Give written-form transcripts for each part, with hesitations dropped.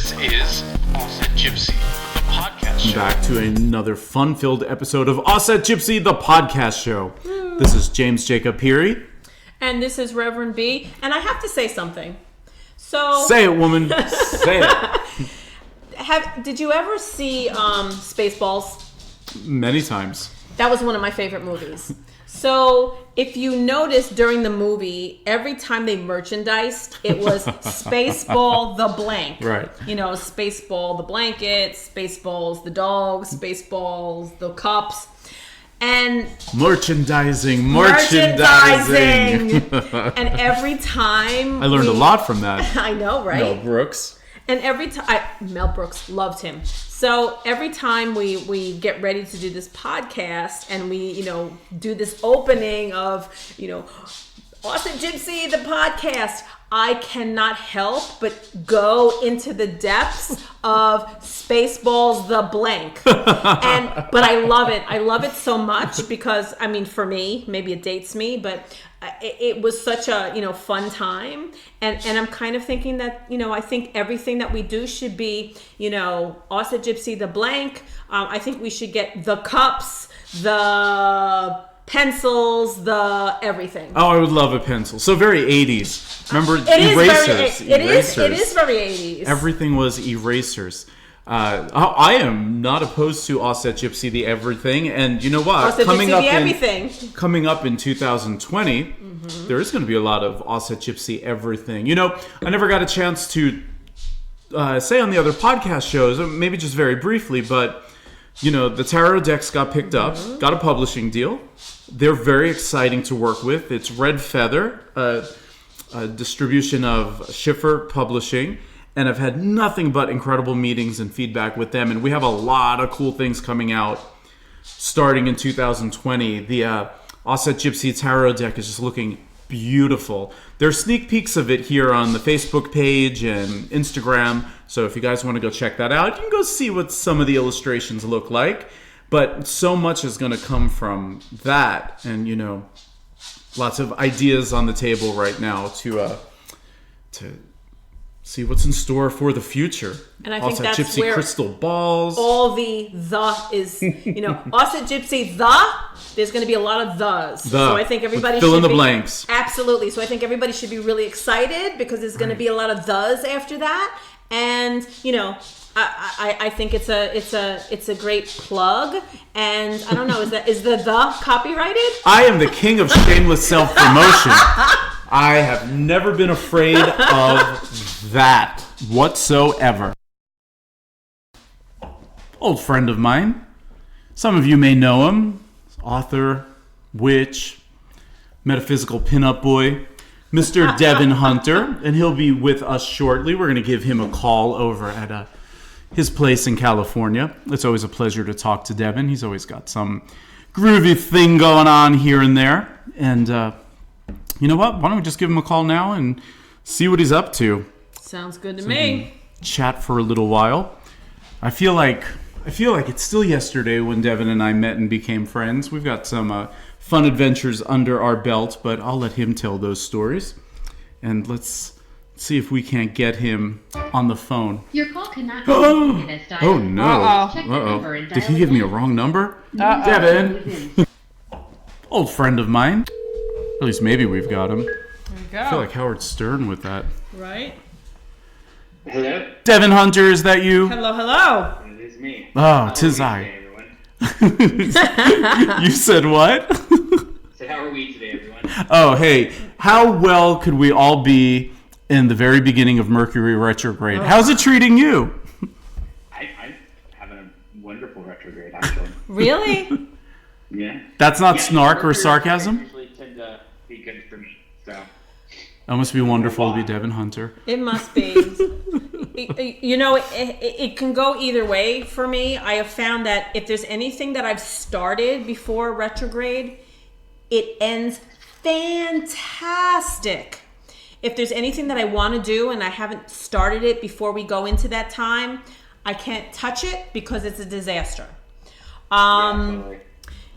This is AusetGypsy, the podcast show. Back to another fun-filled episode of AusetGypsy, the podcast show. This is James Jacob Peary. And this is Reverend B. And I have to say something. So Say it, woman. Say it. Did you ever see Spaceballs? Many times. That was one of my favorite movies. So if you notice during the movie, every time they merchandised, it was Spaceball the blank. Right. You know, Spaceball the blanket, Spaceballs the dogs, Spaceballs the cups. And Merchandising. And every time I learned a lot from that. I know, right? Mel Brooks. And every time, Mel Brooks, loved him. So every time we get ready to do this podcast and we, do this opening of, AusetGypsy, the podcast, I cannot help but go into the depths of Spaceballs the blank. But I love it. I love it so much because, for me, maybe it dates me, but it was such a, fun time. And I'm kind of thinking that, I think everything that we do should be, AusetGypsy the blank. I think we should get the cups, the pencils, the everything. Oh, I would love a pencil. So very 80s. Remember erasers? It erasers. is very 80s. Everything was erasers. I am not opposed to AusetGypsy the everything, and you know what? Coming up in 2020, there is going to be a lot of AusetGypsy everything. I never got a chance to say on the other podcast shows, maybe just very briefly, but the tarot decks got picked up, got a publishing deal. They're very exciting to work with. It's Red Feather, a distribution of Schiffer Publishing. And I've had nothing but incredible meetings and feedback with them. And we have a lot of cool things coming out starting in 2020. The AusetGypsy Tarot deck is just looking beautiful. There are sneak peeks of it here on the Facebook page and Instagram. So if you guys want to go check that out, you can go see what some of the illustrations look like. But so much is going to come from that. And, lots of ideas on the table right now to see what's in store for the future. And I think also, that's Gypsy where crystal balls. All the is, AusetGypsy there's going to be a lot of thes. So I think everybody fill should in the be, blanks. Absolutely. So I think everybody should be really excited because there's going to be a lot of thes after that. And, I think it's a great plug. And I don't know, is the copyrighted? I am the king of shameless self-promotion. I have never been afraid of that whatsoever. Old friend of mine. Some of you may know him. Author, witch, metaphysical pinup boy, Mr. Devon Hunter. And he'll be with us shortly. We're going to give him a call over at his place in California. It's always a pleasure to talk to Devin. He's always got some groovy thing going on here and there. And you know what? Why don't we just give him a call now and see what he's up to? Sounds good to me. Chat for a little while. I feel like it's still yesterday when Devin and I met and became friends. We've got some fun adventures under our belt, but I'll let him tell those stories. And let's see if we can't get him on the phone. Your call cannot be taken as dialed. Oh no. Check the number and Did he dial give me a again. wrong number? Devin. Old friend of mine. At least maybe we've got him. There you go. I feel like Howard Stern with that. Right? Hello? Devon Hunter, is that you? Hello. It is me. Oh, 'tis I. Everyone. You said what? So how are we today, everyone? Oh, hey. How well could we all be in the very beginning of Mercury retrograde? How's it treating you? I'm having a wonderful retrograde, actually. Really? Yeah. That's not Yeah, snark or Mercury sarcasm? usually tend to be good for me, so. That must be wonderful to be Devon Hunter. It must be. It can go either way for me. I have found that if there's anything that I've started before retrograde, it ends fantastic. If there's anything that I want to do and I haven't started it before we go into that time, I can't touch it because it's a disaster. Totally.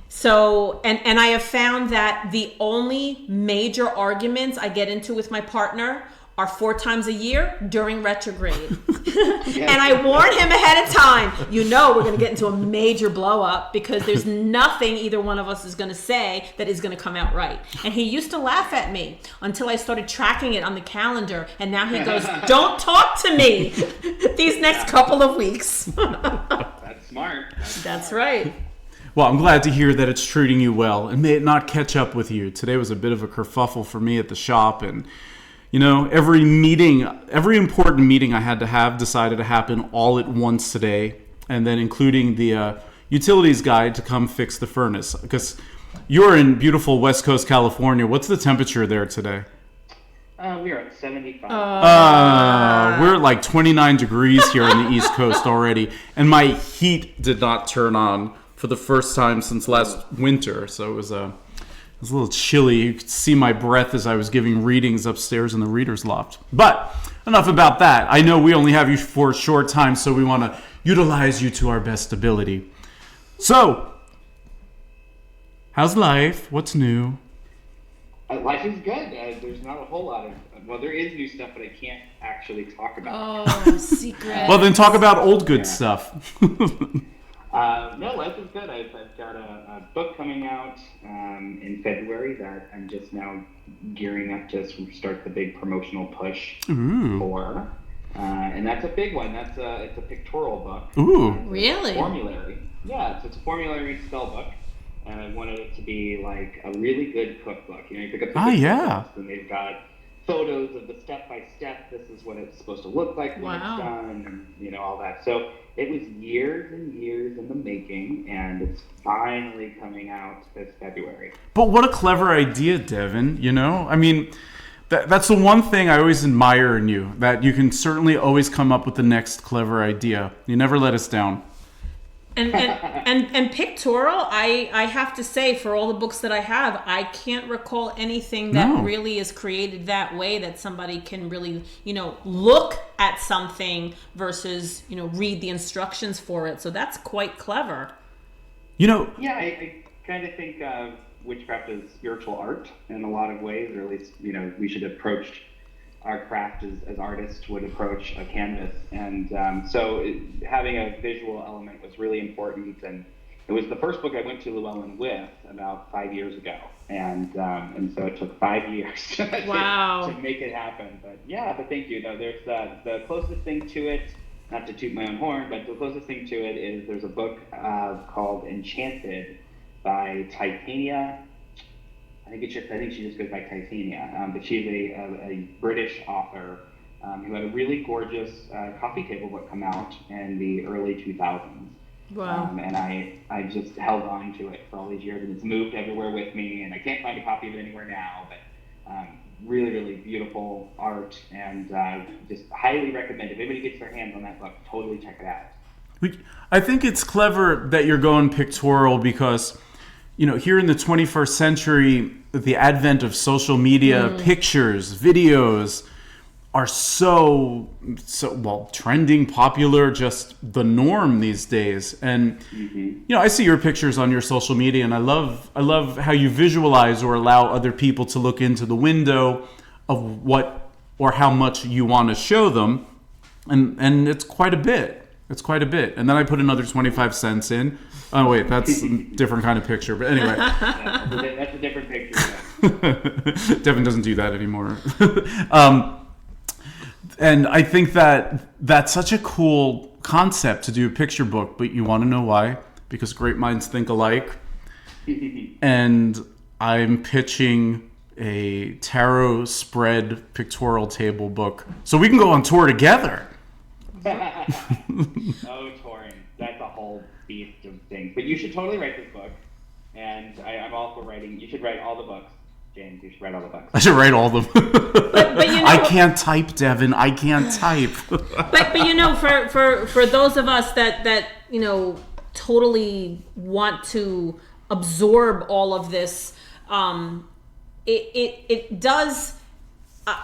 So, and I have found that the only major arguments I get into with my partner are 4 times a year during retrograde. And I warned him ahead of time, we're going to get into a major blow up because there's nothing either one of us is going to say that is going to come out right. And he used to laugh at me until I started tracking it on the calendar. And now he goes, don't talk to me these next couple of weeks. That's smart. That's right. Well, I'm glad to hear that it's treating you well, and may it not catch up with you. Today was a bit of a kerfuffle for me at the shop, and every important meeting I had to have decided to happen all at once today, and then including the utilities guy to come fix the furnace. Because you're in beautiful West Coast California. What's the temperature there today? We are at 75. We're at like 29 degrees here on the East Coast already, and my heat did not turn on for the first time since last winter, so it was a little chilly. You could see my breath as I was giving readings upstairs in the reader's loft. But enough about that. I know we only have you for a short time, so we want to utilize you to our best ability. So, how's life? What's new? Life is good. There's not a whole lot of... Well, there is new stuff, but I can't actually talk about. Oh, secret. Well, then talk about old good stuff. No, life is good. I've got a book coming out in February that I'm just now gearing up to start the big promotional push for. And that's a big one. It's a pictorial book. Ooh. Really? Formulary. Yeah, so it's a formulary spell book. And I wanted it to be like a really good cookbook. You pick up the cookbooks and they've got photos of the step-by-step. This is what it's supposed to look like when it's done, and all that. So it was years and years in the making, and it's finally coming out this February. But what a clever idea, Devin. I mean, that's the one thing I always admire in you, that you can certainly always come up with the next clever idea. You never let us down. And pictorial, I have to say, for all the books that I have, I can't recall anything that really is created that way, that somebody can really, look at something versus, read the instructions for it. So that's quite clever. Yeah, I kind of think witchcraft is spiritual art in a lot of ways, or at least, we should approach our craft as artists would approach a canvas. And having a visual element was really important. And it was the first book I went to Llewellyn with about 5 years ago. And so it took 5 years to make it happen. But thank you. Though there's the closest thing to it, not to toot my own horn, but the closest thing to it is there's a book called Enchanted by Titania. I think she just goes by Titania, but she's a British author who had a really gorgeous coffee table book come out in the early 2000s. Wow. And I just held on to it for all these years, and it's moved everywhere with me, and I can't find a copy of it anywhere now, but really, really beautiful art, and just highly recommend it. If anybody gets their hands on that book, totally check it out. I think it's clever that you're going pictorial because... here in the 21st century, the advent of social media, pictures, videos are so trending, popular, just the norm these days. And I see your pictures on your social media, and I love how you visualize or allow other people to look into the window of what or how much you want to show them, and it's quite a bit. It's quite a bit. And then I put another 25 cents in. Oh, wait, that's a different kind of picture. But anyway. That's a different picture. Devin doesn't do that anymore. And I think that's such a cool concept to do a picture book. But you want to know why? Because great minds think alike. And I'm pitching a tarot spread pictorial table book. So we can go on tour together. Oh, touring. That's a whole beast of things. But you should totally write this book. And I'm all for writing. You should write all the books. James, you should write all the books. I should write all of them. But I can't type, Devin. I can't type. but for those of us that totally want to absorb all of this, it does.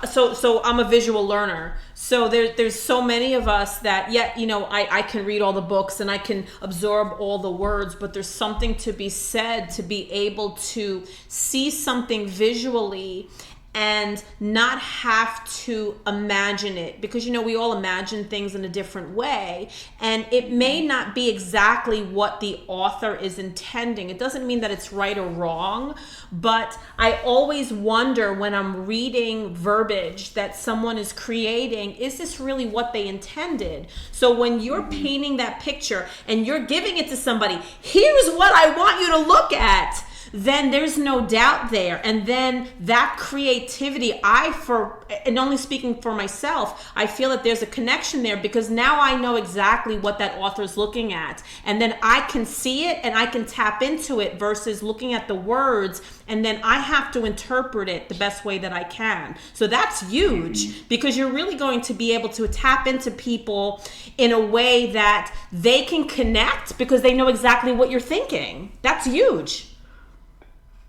So I'm a visual learner. So there's so many of us that I can read all the books and I can absorb all the words, but there's something to be said to be able to see something visually and not have to imagine it, because we all imagine things in a different way, and it may not be exactly what the author is intending. It doesn't mean that it's right or wrong, but I always wonder when I'm reading verbiage that someone is creating, is this really what they intended? So when you're painting that picture and you're giving it to somebody, here's what I want you to look at, then there's no doubt there. And then that creativity, and only speaking for myself, I feel that there's a connection there, because now I know exactly what that author's looking at. And then I can see it and I can tap into it, versus looking at the words and then I have to interpret it the best way that I can. So that's huge, because you're really going to be able to tap into people in a way that they can connect, because they know exactly what you're thinking. That's huge.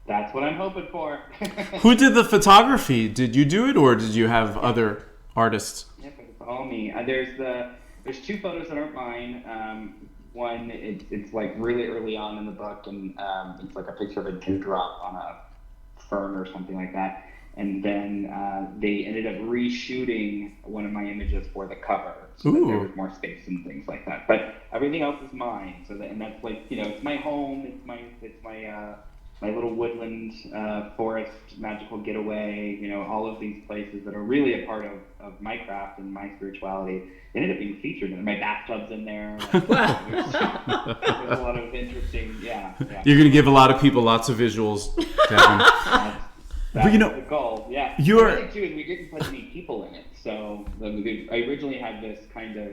That's what I'm hoping for. Who did the photography? Did you do it, or did you have other artists? Yep, it's all me. There's 2 photos that aren't mine. One, it's like really early on in the book, and it's like a picture of a dewdrop on a fern or something like that. And then they ended up reshooting one of my images for the cover, so that there was more space and things like that. But everything else is mine. And that's like, it's my home. It's my little woodland, forest, magical getaway, all of these places that are really a part of my craft and my spirituality ended up being featured in my bathtub's in there. There's a lot of interesting, yeah. You're going to give a lot of people lots of visuals, Devin. That's the goal, yeah. The other thing, too, is we didn't put any people in it. So I originally had this kind of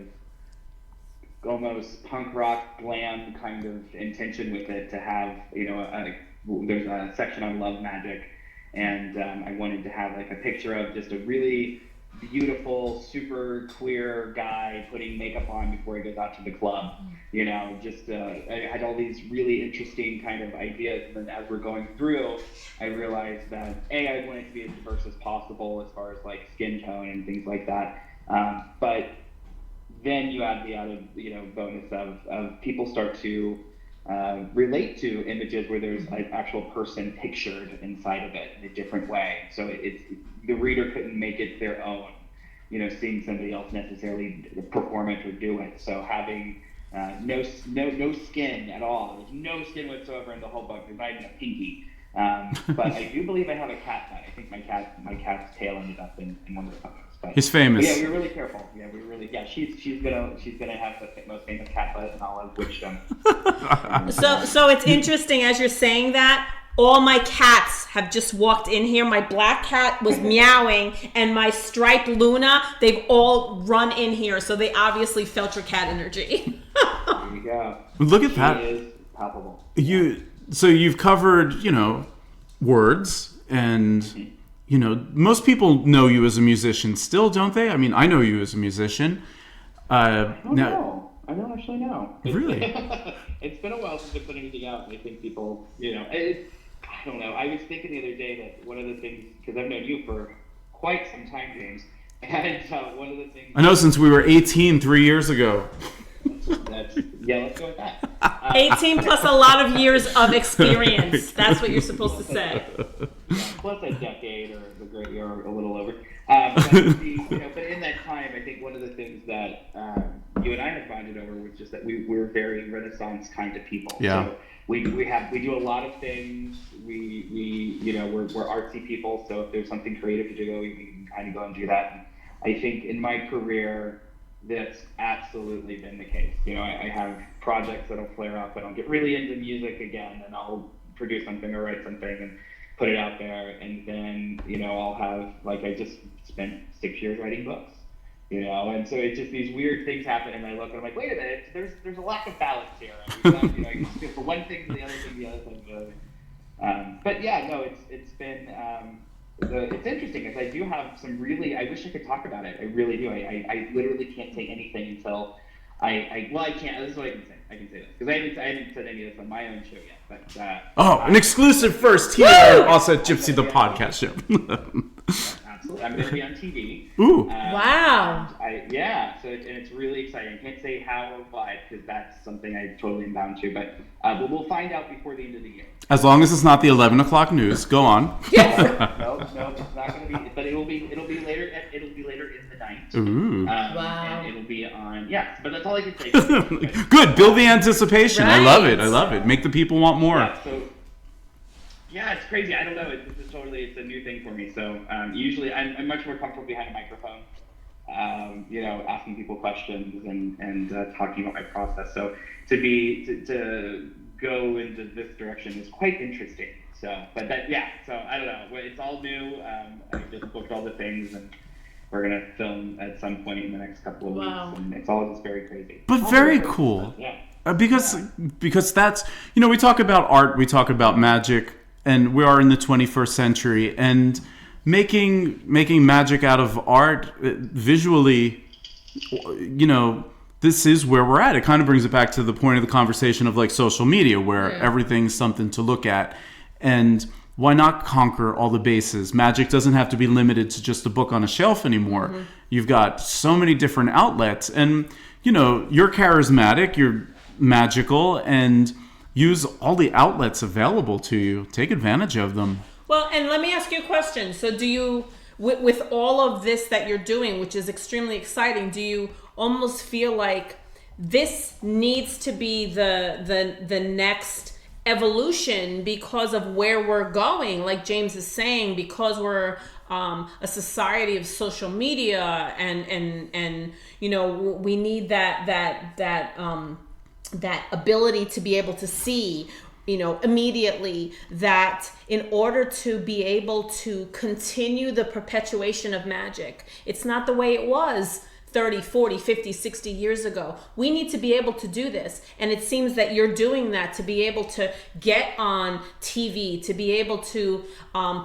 almost punk rock, glam kind of intention with it, to have, there's a section on love magic, and I wanted to have like a picture of just a really beautiful, super queer guy putting makeup on before he goes out to the club. I had all these really interesting kind of ideas, and then as we're going through, I realized that I wanted to be as diverse as possible as far as like skin tone and things like that. But then you add the added, bonus of people start to relate to images where there's an actual person pictured inside of it in a different way. So the reader couldn't make it their own, seeing somebody else necessarily perform it or do it. So having no skin at all. There's no skin whatsoever in the whole book. There's not even a pinky. But I do believe I have a cat that. I think my cat's tail ended up in one of the photos. But, he's famous. Yeah, we were really careful. She's gonna have the most famous cat butt in all of witchdom. So it's interesting as you're saying that. All my cats have just walked in here. My black cat was meowing, and my striped Luna, they've all run in here. So they obviously felt your cat energy. There you go. Look at that. She is palpable. So you've covered, words, and most people know you as a musician still, don't they? I mean, I know you as a musician. I don't actually know. Really? It's been a while since I put anything out, and I think people, I don't know. I was thinking the other day that one of the things, because I've known you for quite some time, James, and one of the things... I know, since we were 18 3 years ago. Let's go with that. 18 plus a lot of years of experience. That's what you're supposed to say. Plus a decade or a little over. But in that time, I think one of the things that you and I have bonded over was just that we're very Renaissance kind of people. Yeah. So we do a lot of things. We're artsy people. So if there's something creative to do, we can kind of go and do that. And I think in my career, that's absolutely been the case. I have projects that'll flare up, and I'll get really into music again, and I'll produce something or write something and put it out there, and then I'll have, like, I just spent 6 years writing books, and so it's just these weird things happen, and I look and I'm like, wait a minute, there's a lack of balance here. I can go for one thing to the other thing, the other thing, the other thing. But yeah, no, it's been it's interesting, because I do have some really, I wish I could talk about it. I really do. I literally can't say anything until I can't. This is what I can say. I can say this because I haven't said any of this on my own show yet. But an exclusive first here on AusetGypsy, the podcast show. absolutely. I'm going to be on TV. Ooh. Wow. So it's really exciting. I can't say how or why because that's something I totally am bound to, but we'll find out before the end of the year. As long as it's not the 11 o'clock news, go on. No, it's not going to be. But it'll be later. It'll be later in the night. Ooh. Wow. And it'll be on. Yeah, but that's all I can say. Good. Build the anticipation. Right. I love it. Make the people want more. Yeah, it's crazy. I don't know. It's a new thing for me. So usually I'm much more comfortable behind a microphone. Asking people questions and talking about my process. So to go into this direction is quite interesting. So I don't know. It's all new. I just booked all the things, and we're gonna film at some point in the next couple of weeks, and it's all just very crazy. But very cool. Yeah. Because that's we talk about art, we talk about magic, and we are in the 21st century, and making magic out of art visually, this is where we're at. It kind of brings it back to the point of the conversation of like social media, where everything's something to look at. And why not conquer all the bases? Magic doesn't have to be limited to just a book on a shelf anymore. Mm-hmm. You've got so many different outlets. And, you're charismatic, you're magical, and use all the outlets available to you. Take advantage of them. Well, and let me ask you a question. So do you, with all of this that you're doing, which is extremely exciting, do you almost feel like this needs to be the next evolution because of where we're going? Like James is saying, because we're a society of social media, and we need that ability to be able to see immediately, that in order to be able to continue the perpetuation of magic, it's not the way it was 30, 40, 50, 60 years ago. We need to be able to do this. And it seems that you're doing that, to be able to get on TV, to be able to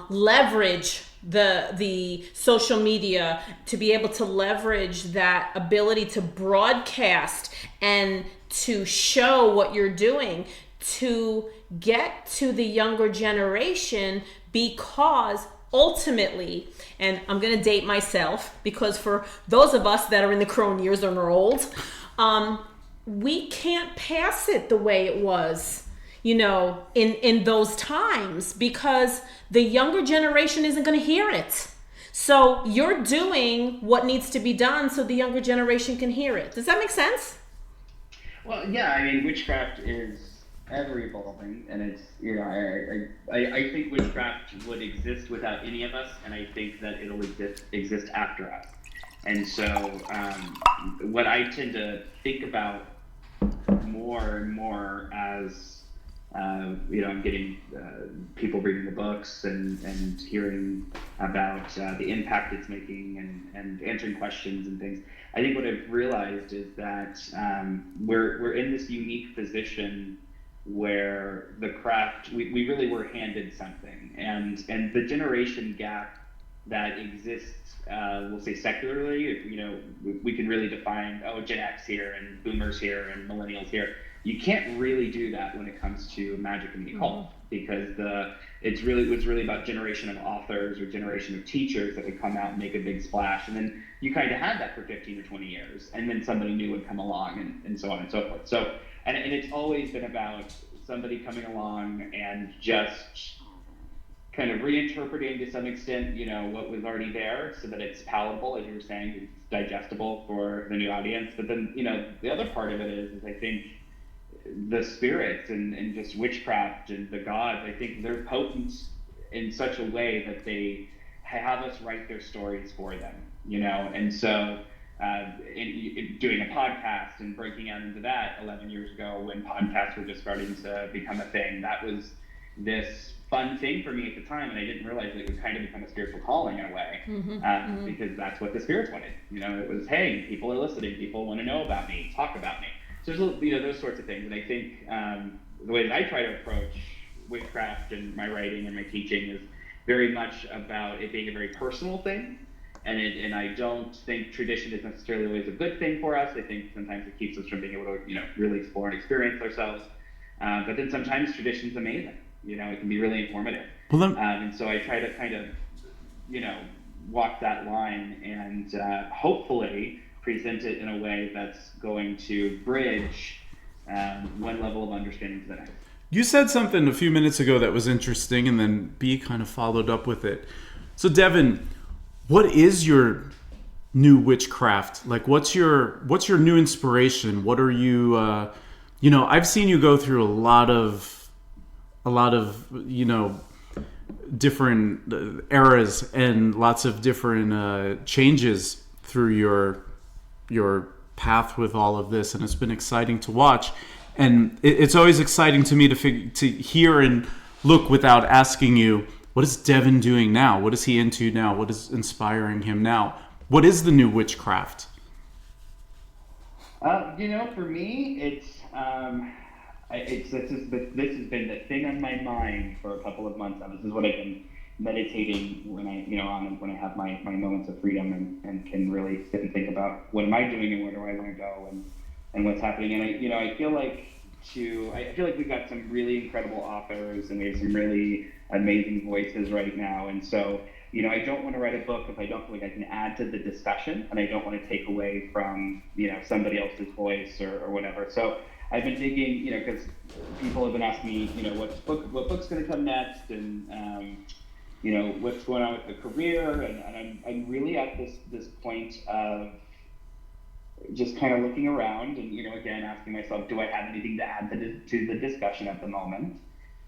leverage the social media, to be able to leverage that ability to broadcast and to show what you're doing, to get to the younger generation, because ultimately, and I'm going to date myself, because for those of us that are in the crone years and are old, we can't pass it the way it was, in those times, because the younger generation isn't going to hear it. So you're doing what needs to be done so the younger generation can hear it. Does that make sense? Well, yeah, I mean, witchcraft is ever evolving, and it's I think witchcraft would exist without any of us, and I think that it'll exist after us. And so what I tend to think about more and more as I'm getting people reading the books and hearing about the impact it's making and answering questions and things. I think what I've realized is that we're in this unique position where the craft, we really were handed something, and the generation gap that exists, we'll say secularly, we can really define, Gen X here and boomers here and millennials here. You can't really do that when it comes to magic and the occult, because it's really about generation of authors or generation of teachers that would come out and make a big splash, and then you kind of had that for 15 or 20 years, and then somebody new would come along, and so on and so forth. So and it's always been about somebody coming along and just kind of reinterpreting to some extent, what was already there, so that it's palatable, as you were saying, it's digestible for the new audience. But then, the other part of it is I think the spirits and just witchcraft and the gods, I think they're potent in such a way that they have us write their stories for them, and so in doing a podcast and breaking out into that 11 years ago when podcasts were just starting to become a thing, that was this fun thing for me at the time, and I didn't realize that it would kind of become a spiritual calling in a way, because that's what the spirits wanted. It was, hey, people are listening, people want to know about me, talk about me. So there's those sorts of things, and I think the way that I try to approach witchcraft and my writing and my teaching is very much about it being a very personal thing. And I don't think tradition is necessarily always a good thing for us. I think sometimes it keeps us from being able to, really explore and experience ourselves. But then sometimes tradition's amazing. It can be really informative. And so I try to kind of, walk that line and hopefully present it in a way that's going to bridge one level of understanding to the next. You said something a few minutes ago that was interesting, and then B kind of followed up with it. So, Devin, what is your new witchcraft? Like, what's your new inspiration? What are you? I've seen you go through a lot of different eras and lots of different changes through your path with all of this, and it's been exciting to watch. And it's always exciting to me to hear and look without asking you, what is Devin doing now? What is he into now? What is inspiring him now? What is the new witchcraft? For me, this has been the thing on my mind for a couple of months now. This is what I've been meditating when I have my moments of freedom and can really sit and think about what am I doing and where do I want to go and what's happening. And I feel like we've got some really incredible authors and we have some really amazing voices right now. And so, I don't want to write a book if I don't feel like I can add to the discussion, and I don't want to take away from, somebody else's voice or whatever. So I've been digging, because people have been asking me, what book's going to come next, and what's going on with the career, and I'm really at this point of just kind of looking around and, again, asking myself, do I have anything to add to the discussion at the moment?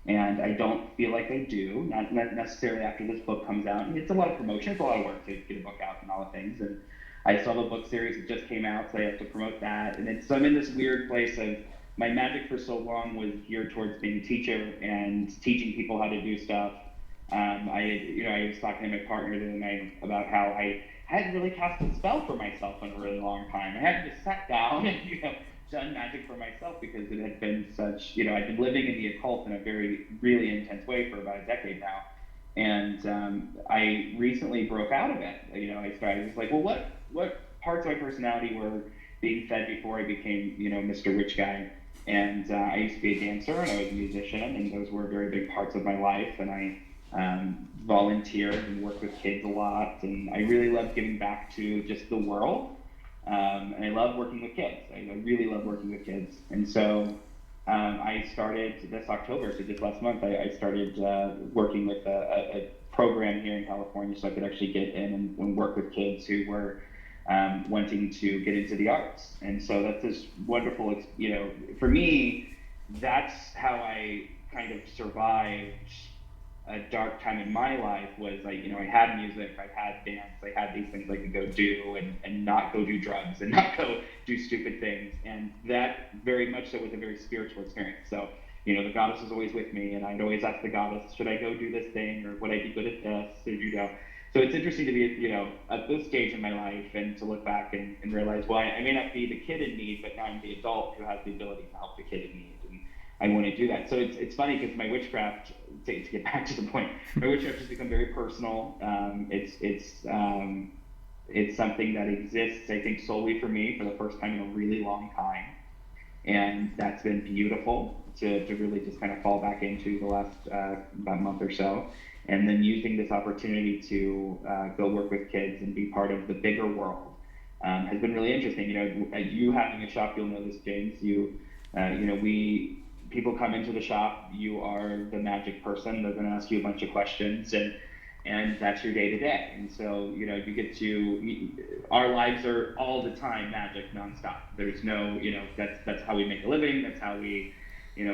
And I don't feel like I do, not necessarily after this book comes out. And it's a lot of promotion, it's a lot of work to get a book out and all the things. And I saw the book series that just came out, so I have to promote that. And so I'm in this weird place of, my magic for so long was geared towards being a teacher and teaching people how to do stuff. I was talking to my partner the other night about how I hadn't really cast a spell for myself in a really long time. I hadn't just sat down and done magic for myself because it had been such, I'd been living in the occult in a very, really intense way for about a decade now. And I recently broke out of it. I was like, well, what parts of my personality were being fed before I became, Mr. Witch Guy? And I used to be a dancer and I was a musician, and those were very big parts of my life. And I volunteered and worked with kids a lot, and I really love giving back to just the world. And I love working with kids. I really love working with kids. And so I started this October, so just last month, I started working with a program here in California so I could actually get in and work with kids who were wanting to get into the arts. And so that's this wonderful, for me, that's how I kind of survived a dark time in my life. Was I had music, I had dance, I had these things I could go do and not go do drugs and not go do stupid things. And that very much so was a very spiritual experience. So, the goddess was always with me, and I'd always ask the goddess, should I go do this thing, or would I be good at this? So it's interesting to be, at this stage in my life and to look back and realize, well, I may not be the kid in need, but now I'm the adult who has the ability to help the kid in need. And I want to do that. So it's funny because my witchcraft, to get back to the point, my witchcraft has become very personal. It's something that exists, I think, solely for me for the first time in a really long time. And that's been beautiful to really just kind of fall back into the last about month or so. And then using this opportunity to go work with kids and be part of the bigger world has been really interesting. You having a shop, you'll know this, James. People come into the shop. You are the magic person. They're going to ask you a bunch of questions, and that's your day to day. And so you get to. Our lives are all the time magic nonstop. There's no, that's how we make a living. That's how we.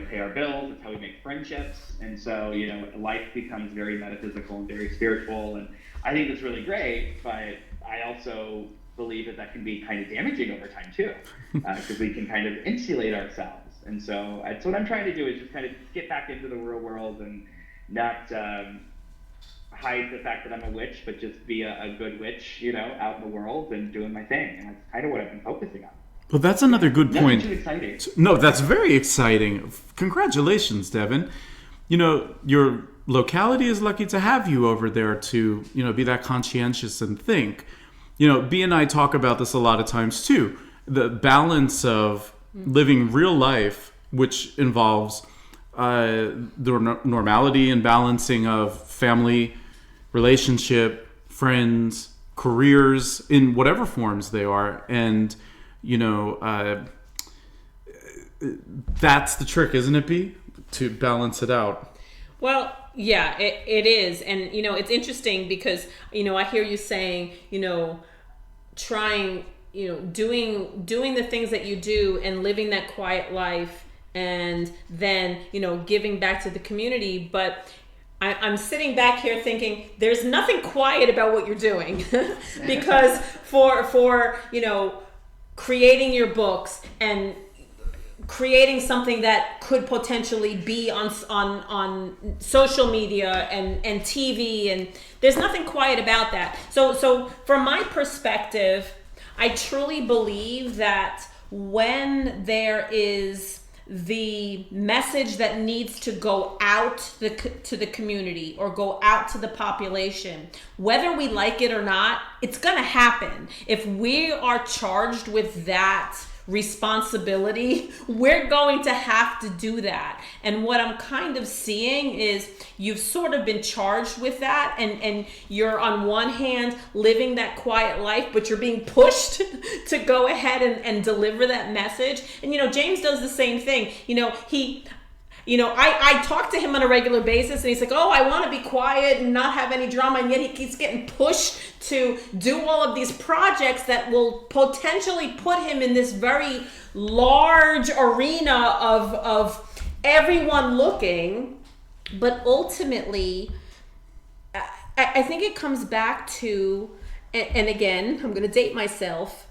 Pay our bills, that's how we make friendships. And so, life becomes very metaphysical and very spiritual. And I think that's really great, but I also believe that can be kind of damaging over time too, because we can kind of insulate ourselves. And so that's what I'm trying to do, is just kind of get back into the real world and not hide the fact that I'm a witch, but just be a good witch, out in the world and doing my thing. And that's kind of what I've been focusing on. Well, that's another good point. Too exciting. No, that's very exciting. Congratulations, Devin. Your locality is lucky to have you over there to, be that conscientious and think. B and I talk about this a lot of times too. The balance of living real life, which involves the normality and balancing of family, relationship, friends, careers in whatever forms they are. And, that's the trick, isn't it, B? To balance it out. Well, yeah, it is. And, it's interesting because, I hear you saying, trying, doing the things that you do and living that quiet life and then, giving back to the community. But I'm sitting back here thinking there's nothing quiet about what you're doing because for creating your books and creating something that could potentially be on social media and TV, and there's nothing quiet about that. So from my perspective, I truly believe that when there is the message that needs to go out to the community or go out to the population, whether we like it or not, it's going to happen. If we are charged with that responsibility, we're going to have to do that. And what I'm kind of seeing is you've sort of been charged with that, and you're on one hand living that quiet life, but you're being pushed to go ahead and deliver that message. And James does the same thing. I talk to him on a regular basis, and he's like, oh, I want to be quiet and not have any drama, and yet he keeps getting pushed to do all of these projects that will potentially put him in this very large arena of everyone looking. But ultimately, I think it comes back to, and again, I'm going to date myself,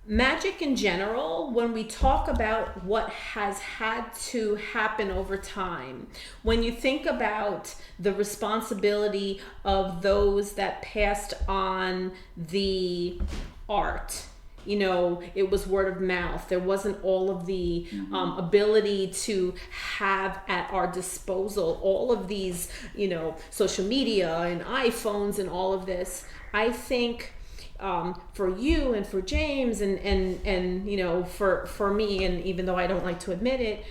magic in general, when we talk about what has had to happen over time, when you think about the responsibility of those that passed on the art, it was word of mouth. There wasn't all of the ability to have at our disposal all of these, social media and iPhones and all of this. I think for you and for James and for me, and even though I don't like to admit it,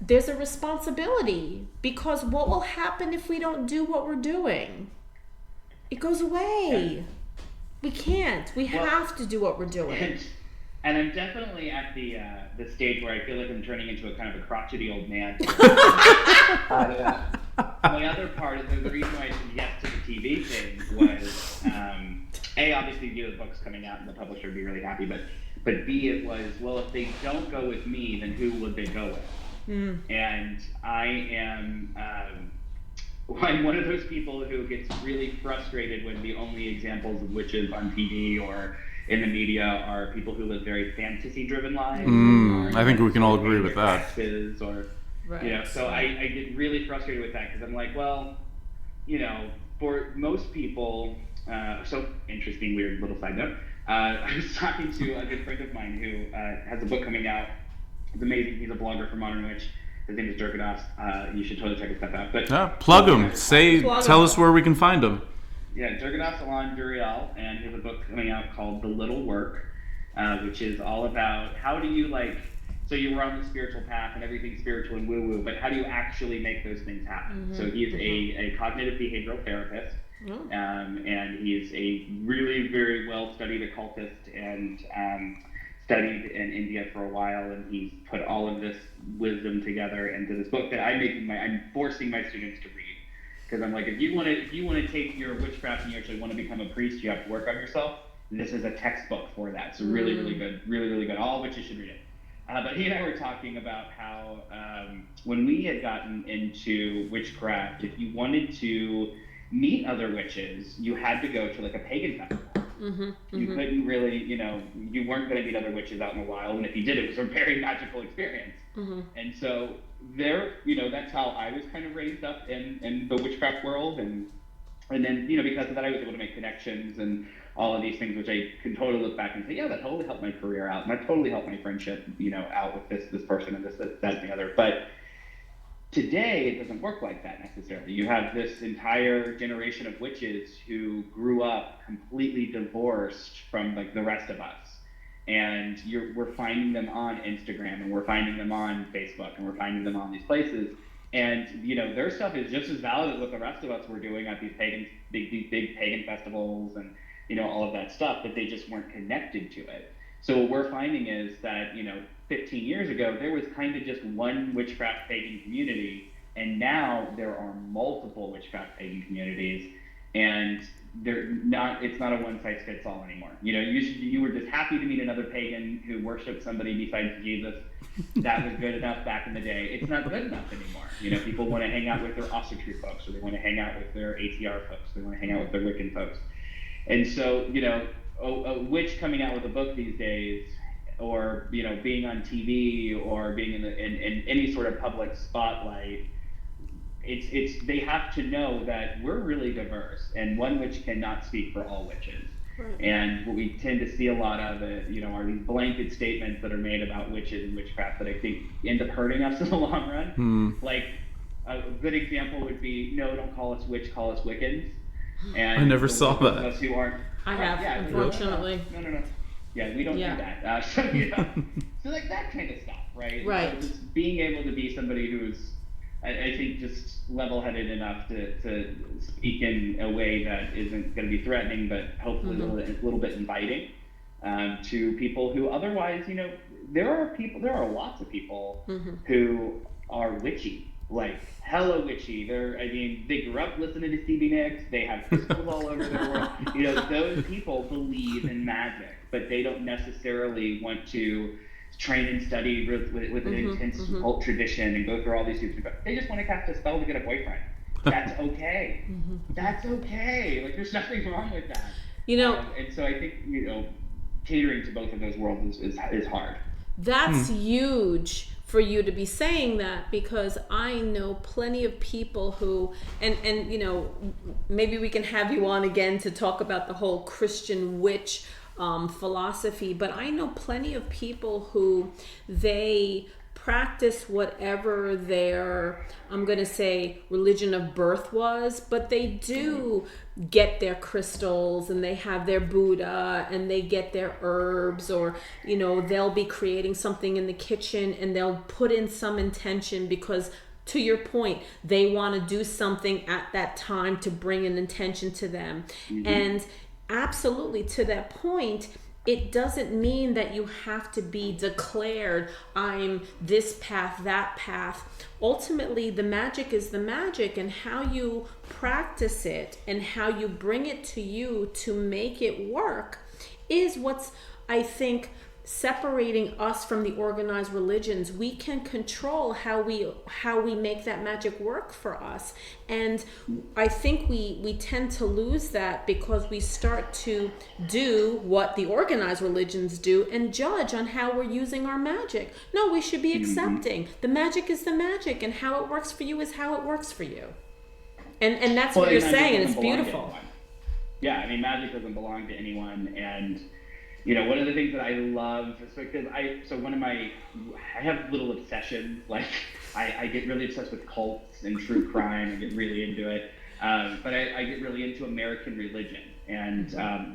there's a responsibility, because what will happen if we don't do what we're doing? It goes away. We can't. We have to do what we're doing. And I'm definitely at the stage where I feel like I'm turning into a kind of a crotchety old man. My other part is the reason why I said yes to the TV thing was obviously the book's coming out and the publisher would be really happy, but B, it was, well, if they don't go with me, then who would they go with? And I'm one of those people who gets really frustrated when the only examples of witches on TV or in the media are people who live very fantasy-driven lives. I think we can all agree with that. So I get really frustrated with that, because I'm like, well, for most people, so interesting, weird little side note. I was talking to a good friend of mine who has a book coming out. It's amazing. He's a blogger for Modern Witch. His name is Durgadas. You should totally check his stuff out. But plug him. Tell us where we can find him. Yeah, Durgadas Alan Duriel, and he has a book coming out called The Little Work, which is all about how do you so you were on the spiritual path and everything's spiritual and woo-woo, but how do you actually make those things happen? So he's a cognitive behavioral therapist, and he's a really very well-studied occultist and studied in India for a while, and he's put all of this wisdom together into this book that I'm forcing my students to read. Because I'm like, if you want to take your witchcraft and you actually want to become a priest, you have to work on yourself. This is a textbook for that. So really, really good, really, really good. All witches should read it. But he and I were talking about how when we had gotten into witchcraft, if you wanted to meet other witches, you had to go to a pagan festival. You couldn't really, you weren't going to meet other witches out in the wild, and if you did, it was a very magical experience. And so that's how I was kind of raised up in the witchcraft world, and then because of that, I was able to make connections and all of these things, which I can totally look back and say, yeah, that totally helped my career out, and that totally helped my friendship, out with this person and this, that, and the other. But today, it doesn't work like that necessarily. You have this entire generation of witches who grew up completely divorced from the rest of us. And we're finding them on Instagram, and we're finding them on Facebook, and we're finding them on these places. And their stuff is just as valid as what the rest of us were doing at these big pagan festivals and all of that stuff, but they just weren't connected to it. So what we're finding is that 15 years ago there was kind of just one witchcraft pagan community, and now there are multiple witchcraft pagan communities, and it's not a one size fits all anymore. You were just happy to meet another pagan who worshiped somebody besides Jesus. That was good enough back in the day. It's not good enough anymore. People want to hang out with their Ossetry folks, or they want to hang out with their ATR folks, they want to hang out with their Wiccan folks. And so, a witch coming out with a book these days, or being on TV, or being in any sort of public spotlight, they have to know that we're really diverse, and one witch cannot speak for all witches. Right. And what we tend to see a lot of are these blanket statements that are made about witches and witchcraft that I think end up hurting us in the long run. Like a good example would be, no, don't call us witch, call us Wiccans. And I never saw that. Us who aren't, I have, unfortunately. No. Yeah, we don't do that. So like that kind of stuff, right? Right. So just being able to be somebody who's, I think, just level-headed enough to speak in a way that isn't going to be threatening, but hopefully a little bit inviting to people who otherwise, there are lots of people who are witchy, like hella witchy. They grew up listening to Stevie Nicks. They have crystals all over their world. Those people believe in magic, but they don't necessarily want to train and study with an intense cult tradition and go through all these things. They just want to cast a spell to get a boyfriend. That's okay. That's okay. Like, there's nothing wrong with that. And so I think catering to both of those worlds is hard. That's huge for you to be saying that, because I know plenty of people who, and maybe we can have you on again to talk about the whole Christian witch philosophy, but I know plenty of people who they practice whatever their, I'm going to say, religion of birth was, but they do get their crystals, and they have their Buddha, and they get their herbs, or they'll be creating something in the kitchen and they'll put in some intention because, to your point, they want to do something at that time to bring an intention to them. And absolutely, to that point, it doesn't mean that you have to be declared, I'm this path, that path. Ultimately, the magic is the magic, and how you practice it and how you bring it to you to make it work is what's, I think, separating us from the organized religions. We can control how we make that magic work for us, and I think we tend to lose that because we start to do what the organized religions do and judge on how we're using our magic. No, we should be accepting the magic is the magic, and how it works for you is how it works for you, and that's what you're saying, and it's beautiful. Yeah, I mean, magic doesn't belong to anyone, and one of the things that I love is because I have little obsessions. Like, I get really obsessed with cults and true crime. I get really into it. But I get really into American religion, and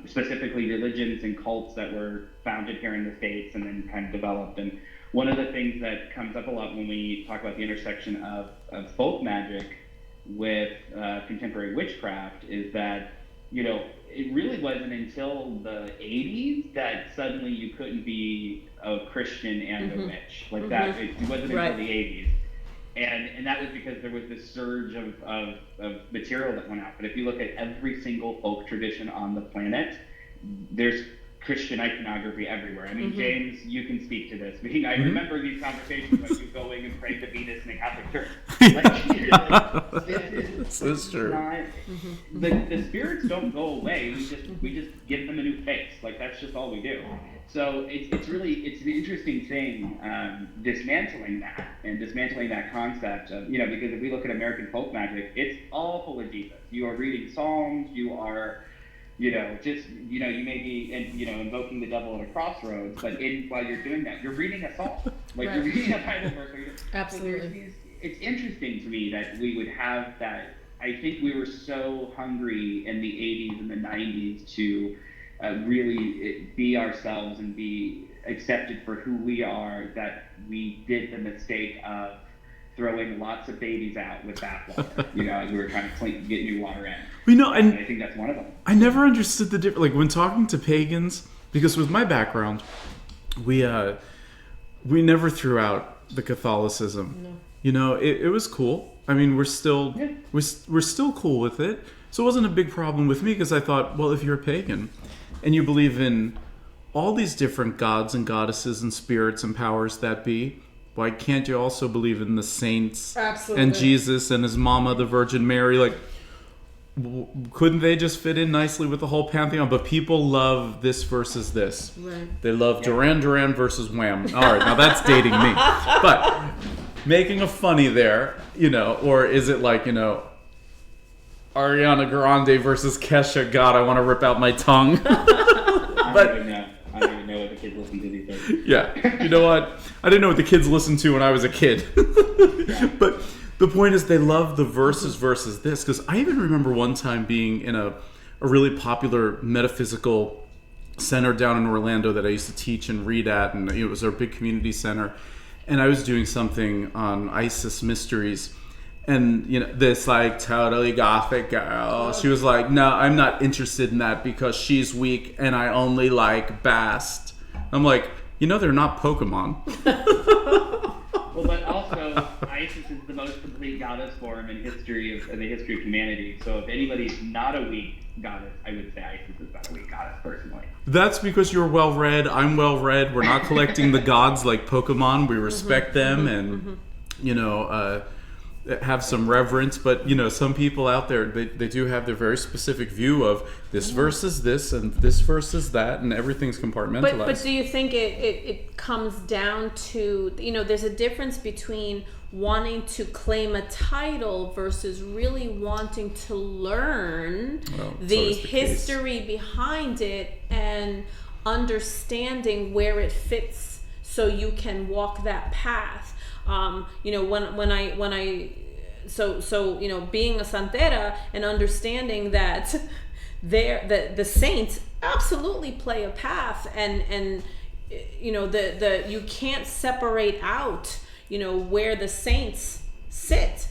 specifically religions and cults that were founded here in the States and then kind of developed. And one of the things that comes up a lot when we talk about the intersection of folk magic with contemporary witchcraft is that, it really wasn't until the 80s that suddenly you couldn't be a Christian and a witch. Like that, it wasn't until the 80s. And that was because there was this surge of material that went out. But if you look at every single folk tradition on the planet, there's Christian iconography everywhere. I mean, James, you can speak to this. I remember these conversations when you going and praying to Venus in a Catholic church. This is true. The spirits don't go away. We just give them a new face. Like, that's just all we do. So it's an interesting thing, dismantling that concept of, because if we look at American folk magic, it's all full of Jesus. You are reading Psalms. You are, you may be, invoking the devil at a crossroads, but while you're doing that, you're reading a psalm. Like, you're reading a Bible verse. Absolutely. It's interesting to me that we would have that. I think we were so hungry in the 80s and the 90s to really be ourselves and be accepted for who we are, that we did the mistake of throwing lots of babies out with bathwater, you know, as we were trying to get new water in. We know, and I think that's one of them. I never understood the difference. Like when talking to pagans, because with my background, we never threw out the Catholicism. No. You know, it was cool. I mean, we're still cool with it. So it wasn't a big problem with me because I thought, well, if you're a pagan and you believe in all these different gods and goddesses and spirits and powers that be, why can't you also believe in the saints and Jesus and his mama, the Virgin Mary? Like, couldn't they just fit in nicely with the whole pantheon? But people love this versus this. Right. They love Duran Duran versus Wham. All right, now that's dating me. But making a funny there, you know, or is it like, you know, Ariana Grande versus Kesha? God, I want to rip out my tongue. I don't even know what the kids listen to these days. Yeah, you know what? I didn't know what the kids listened to when I was a kid. But the point is they love the versus this. Because I even remember one time being in a really popular metaphysical center down in Orlando that I used to teach and read at. And it was our big community center. And I was doing something on ISIS mysteries. And, you know, this, like, totally gothic girl, she was like, no, I'm not interested in that because she's weak and I only like Bast. I'm like, you know, they're not Pokemon. Well, but also, ISIS is the most complete goddess form in the history of humanity. So if anybody's not a weak goddess, I would say ISIS is not a weak goddess, personally. That's because you're well-read, I'm well-read. We're not collecting the gods like Pokemon. We respect them and, you know, have some reverence, but you know, some people out there they do have their very specific view of this versus this and this versus that, and everything's compartmentalized. But do you think it comes down to, you know, there's a difference between wanting to claim a title versus really wanting to learn the history behind it and understanding where it fits so you can walk that path. You know, when I you know, being a santera and understanding that the saints absolutely play a path, and you know, you can't separate out, you know, where the saints sit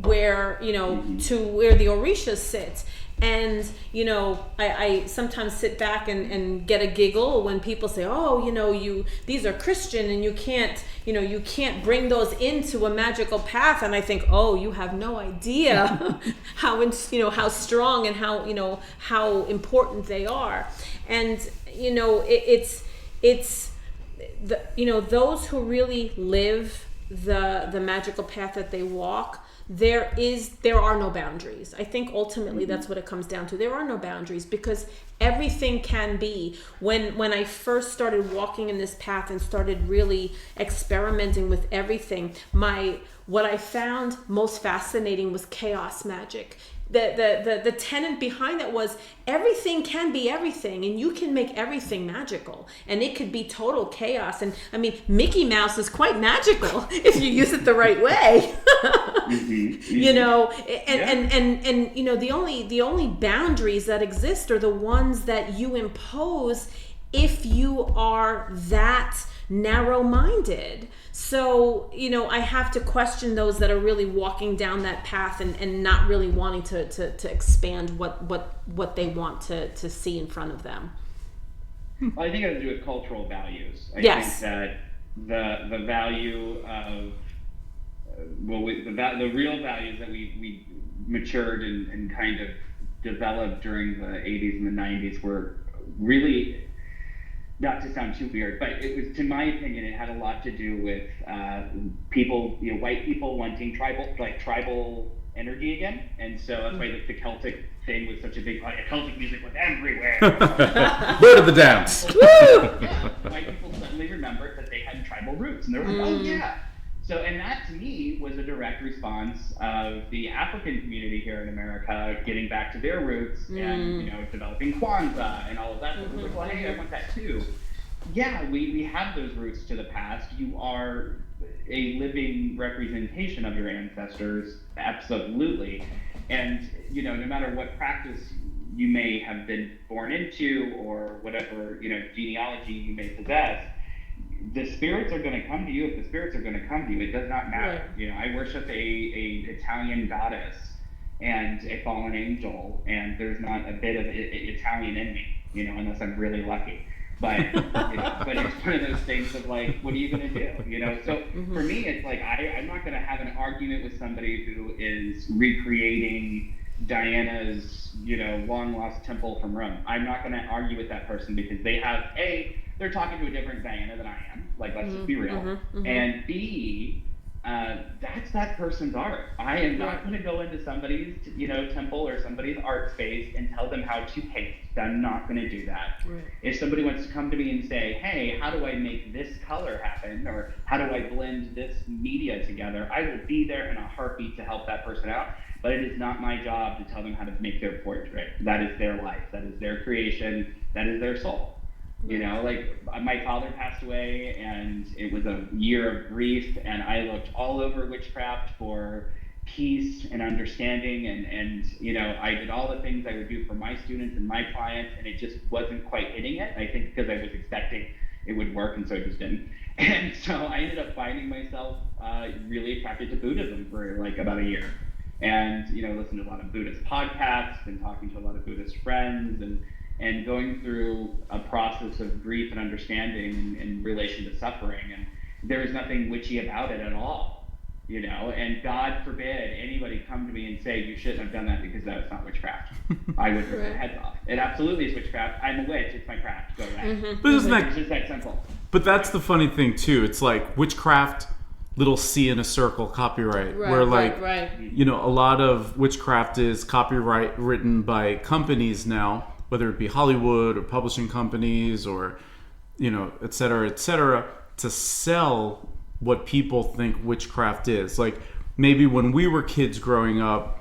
where, you know, to where the orishas sit. And, you know, I sometimes sit back and get a giggle when people say, oh, you know, these are Christian and you can't bring those into a magical path. And I think, oh, you have no idea how strong and how important they are. And, you know, it's the, you know, those who really live the magical path that they walk, there are no boundaries. I think ultimately that's what it comes down to. There are no boundaries because everything can be. When I first started walking in this path and started really experimenting with everything, what I found most fascinating was chaos magic. The tenet behind that was everything can be everything, and you can make everything magical, and it could be total chaos. And I mean, Mickey Mouse is quite magical if you use it the right way. You know, and you know, the only boundaries that exist are the ones that you impose if you are that narrow-minded. So, you know, I have to question those that are really walking down that path and not really wanting to expand what they want to see in front of them. Well, I think it has to do with cultural values. I think that the value of the real values that we matured and kind of developed during the 80s and the 90s were really, not to sound too weird, but it was, to my opinion, it had a lot to do with people, you know, white people wanting tribal energy again, and so that's why the Celtic thing was such a big part. Celtic music was everywhere. Where did the dance? White people suddenly remembered that they had tribal roots, and they were like, oh yeah. So, and that to me was a direct response of the African community here in America getting back to their roots and, you know, developing Kwanzaa and all of that. So it was like, well, hey, I want that too. Yeah, we have those roots to the past. You are a living representation of your ancestors, absolutely. And, you know, no matter what practice you may have been born into or whatever, you know, genealogy you may possess, the spirits are going to come to you. If the spirits are going to come to you, it does not matter. Right. I worship a Italian goddess and a fallen angel, and there's not a bit of Italian in me, unless I'm really lucky. But but it's one of those things of like, what are you going to do? So for me, it's like I'm not going to have an argument with somebody who is recreating Diana's long lost temple from Rome. I'm not going to argue with that person because they have they're talking to a different Diana than I am. Like, let's just be real. And B, that's that person's art. I am not going to go into somebody's, temple or somebody's art space and tell them how to paint. I'm not going to do that. Right. If somebody wants to come to me and say, hey, how do I make this color happen? Or how do I blend this media together? I will be there in a heartbeat to help that person out. But it is not my job to tell them how to make their portrait. That is their life. That is their creation. That is their soul. Like my father passed away, and it was a year of grief, and I looked all over witchcraft for peace and understanding, and I did all the things I would do for my students and my clients, and it just wasn't quite hitting it. I think because I was expecting it would work, and so it just didn't. And so I ended up finding myself really attracted to Buddhism for like about a year, and listened to a lot of Buddhist podcasts and talking to a lot of Buddhist friends, and going through a process of grief and understanding in relation to suffering. And there was nothing witchy about it at all, and God forbid anybody come to me and say, you shouldn't have done that because that's not witchcraft. I would rip their heads off. It absolutely is witchcraft. I'm a witch. It's my craft. Go away. But isn't it's just that simple. But that's the funny thing, too. It's like witchcraft, little C in a circle, copyright. Where like, a lot of witchcraft is copyright written by companies now, whether it be Hollywood or publishing companies or, et cetera, to sell what people think witchcraft is. Like, maybe when we were kids growing up,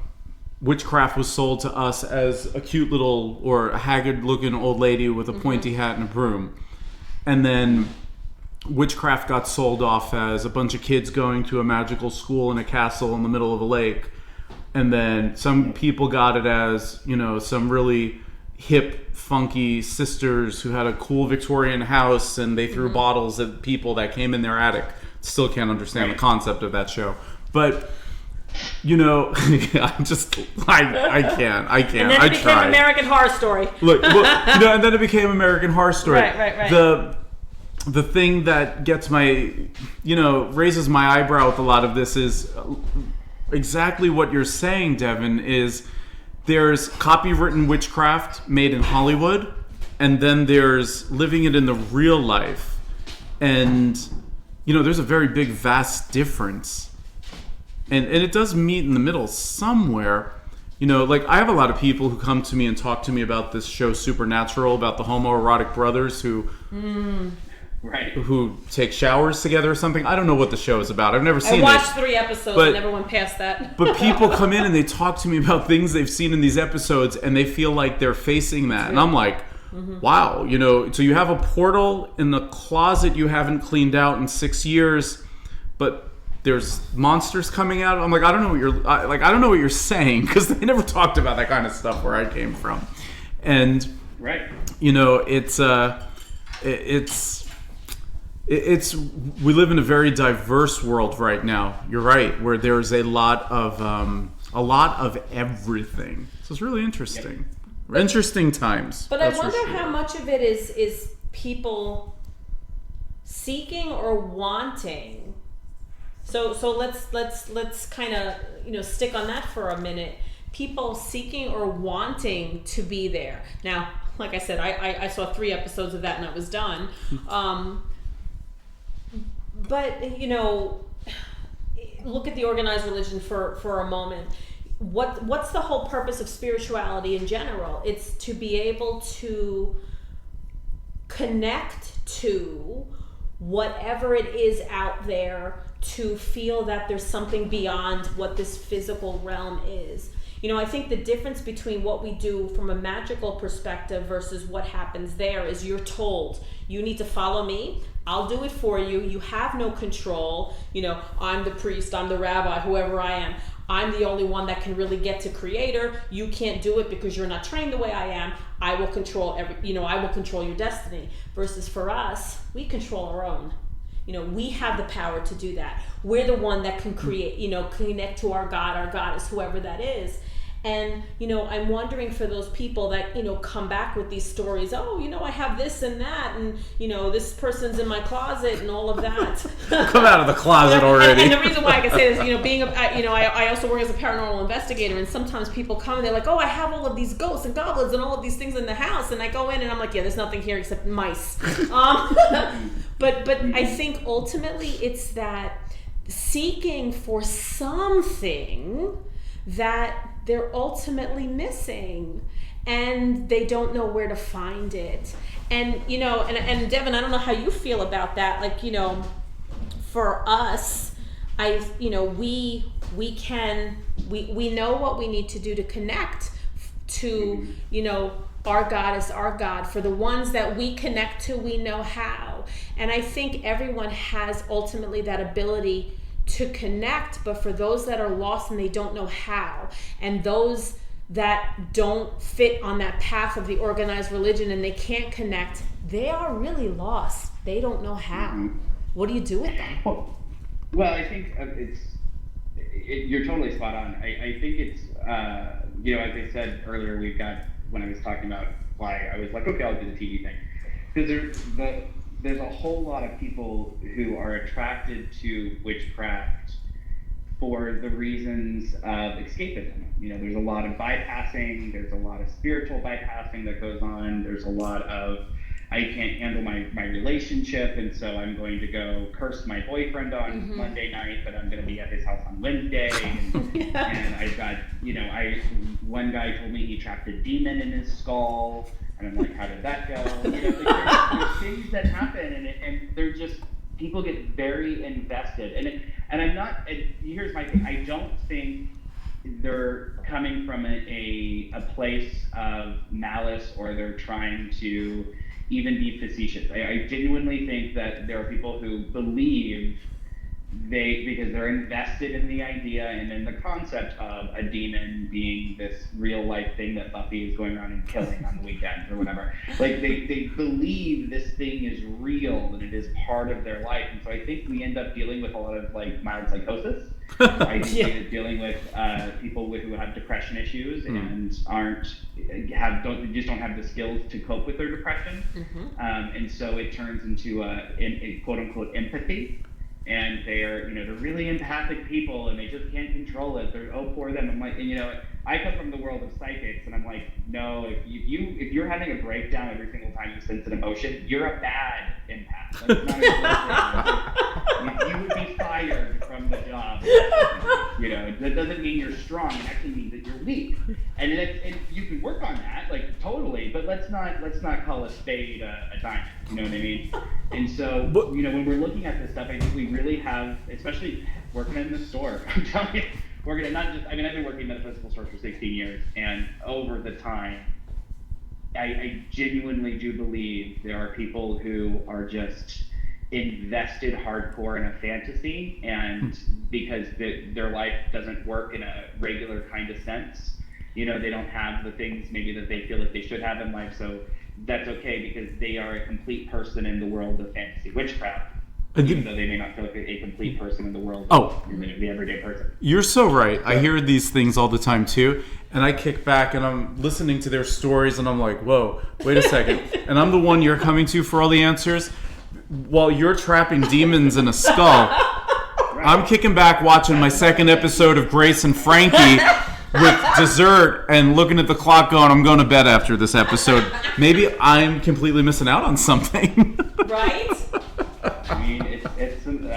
witchcraft was sold to us as a cute little or a haggard-looking old lady with a pointy hat and a broom. And then witchcraft got sold off as a bunch of kids going to a magical school in a castle in the middle of a lake. And then some people got it as, some really hip, funky sisters who had a cool Victorian house, and they threw bottles at people that came in their attic. Still can't understand the concept of that show. But, I can't. And then it became American Horror Story. Look, and then it became American Horror Story. Right. The thing that gets raises my eyebrow with a lot of this is exactly what you're saying, Devin, is there's copywritten witchcraft made in Hollywood, and then there's living it in the real life. And, there's a very big, vast difference. And it does meet in the middle somewhere. Like I have a lot of people who come to me and talk to me about this show Supernatural, about the homoerotic brothers who take showers together or something. I don't know what the show is about. I've never seen it. I watched 3 episodes and never went past that. But people come in and they talk to me about things they've seen in these episodes, and they feel like they're facing that. And I'm like, wow, so you have a portal in the closet you haven't cleaned out in 6 years, but there's monsters coming out. I'm like, I don't know what you're saying, because they never talked about that kind of stuff where I came from. And it's we live in a very diverse world right now. You're right, where there's a lot of everything. So it's really interesting. Interesting times. But I wonder how much of it is people seeking or wanting. So let's kind of stick on that for a minute. People seeking or wanting to be there. Now, like I said, I saw 3 episodes of that and I was done. But look at the organized religion for a moment. What's the whole purpose of spirituality in general? It's to be able to connect to whatever it is out there, to feel that there's something beyond what this physical realm is. I think the difference between what we do from a magical perspective versus what happens there is you're told, you need to follow me, I'll do it for you, you have no control, I'm the priest, I'm the rabbi, whoever I am, I'm the only one that can really get to creator, you can't do it because you're not trained the way I am, I will control I will control your destiny. Versus for us, we control our own. we have the power to do that. We're the one that can create, connect to our God, our goddess, whoever that is. And, I'm wondering for those people that, come back with these stories, I have this and that, and, this person's in my closet and all of that. Come out of the closet already. And the reason why I can say this, being, I also work as a paranormal investigator, and sometimes people come and they're like, I have all of these ghosts and goblins and all of these things in the house, and I go in and I'm like, yeah, there's nothing here except mice. But I think ultimately it's that seeking for something that they're ultimately missing, and they don't know where to find it. And and Devin, I don't know how you feel about that. Like, for us, we know what we need to do to connect to, our God is our God. For the ones that we connect to, we know how. And I think everyone has ultimately that ability to connect, but for those that are lost and they don't know how, and those that don't fit on that path of the organized religion and they can't connect, they are really lost. They don't know how. Mm-hmm. What do you do with them? Well, I think you're totally spot on. I think it's, as I said earlier, we've got, when I was talking about why I was like, okay, I'll do the TV thing. Because there's a whole lot of people who are attracted to witchcraft for the reasons of escapism. There's a lot of bypassing, there's a lot of spiritual bypassing that goes on, there's a lot of, I can't handle my relationship, and so I'm going to go curse my boyfriend on Monday night, but I'm going to be at his house on Wednesday. And I've got, one guy told me he trapped a demon in his skull, and I'm like, how did that go? There's things that happen, and they're just, people get very invested. And I'm not, here's my thing, I don't think they're coming from a place of malice, or they're trying to even be facetious. I genuinely think that there are people who believe because they're invested in the idea and in the concept of a demon being this real life thing that Buffy is going around and killing on the weekends or whatever. Like they believe this thing is real and it is part of their life. And so I think we end up dealing with a lot of like mild psychosis. I think dealing with people who have depression issues and just don't have the skills to cope with their depression. And so it turns into a quote unquote empathy. And they're really empathic people, and they just can't control it. They're poor them. I'm like, I come from the world of psychics, and I'm like, no, if you're having a breakdown every single time you sense an emotion, you're a bad empath. That's not a good thing. You would be fired from the job. That doesn't mean you're strong. It actually means that you're weak. And you can work on that, like totally. But let's not call a spade a diamond. You know what I mean? And so, when we're looking at this stuff, I think we really have, especially working in the store, I'm telling you, working at I've been working in Metaphysical stores for 16 years, and over the time, I genuinely do believe there are people who are just invested hardcore in a fantasy, and because their life doesn't work in a regular kind of sense, they don't have the things maybe that they feel like they should have in life, so that's okay because they are a complete person in the world of fantasy witchcraft, even though they may not feel like a complete person in the world of the everyday person. You're so right. I hear these things all the time too, and I kick back and I'm listening to their stories and I'm like, whoa, wait a second. And I'm the one you're coming to for all the answers. While you're trapping demons in a skull, I'm kicking back watching my second episode of Grace and Frankie with dessert and looking at the clock going, I'm going to bed after this episode. Maybe I'm completely missing out on something. Right? I mean, that's some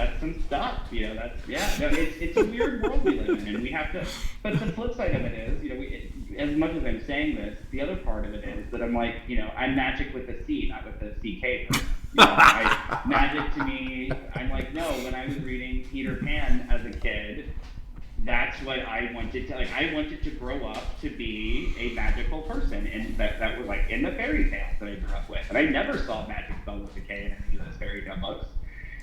stuff, it's a weird world we live in, and we have to, but the flip side of it is, as much as I'm saying this, the other part of it is that I'm like, I'm magic with a C, not with a CK. Magic to me, I'm like, no, when I was reading Peter Pan as a kid, that's what I wanted to, I wanted to grow up to be a magical person, and that was like in the fairy tales that I grew up with, and I never saw magic spelled with a K in any of those fairy tale books.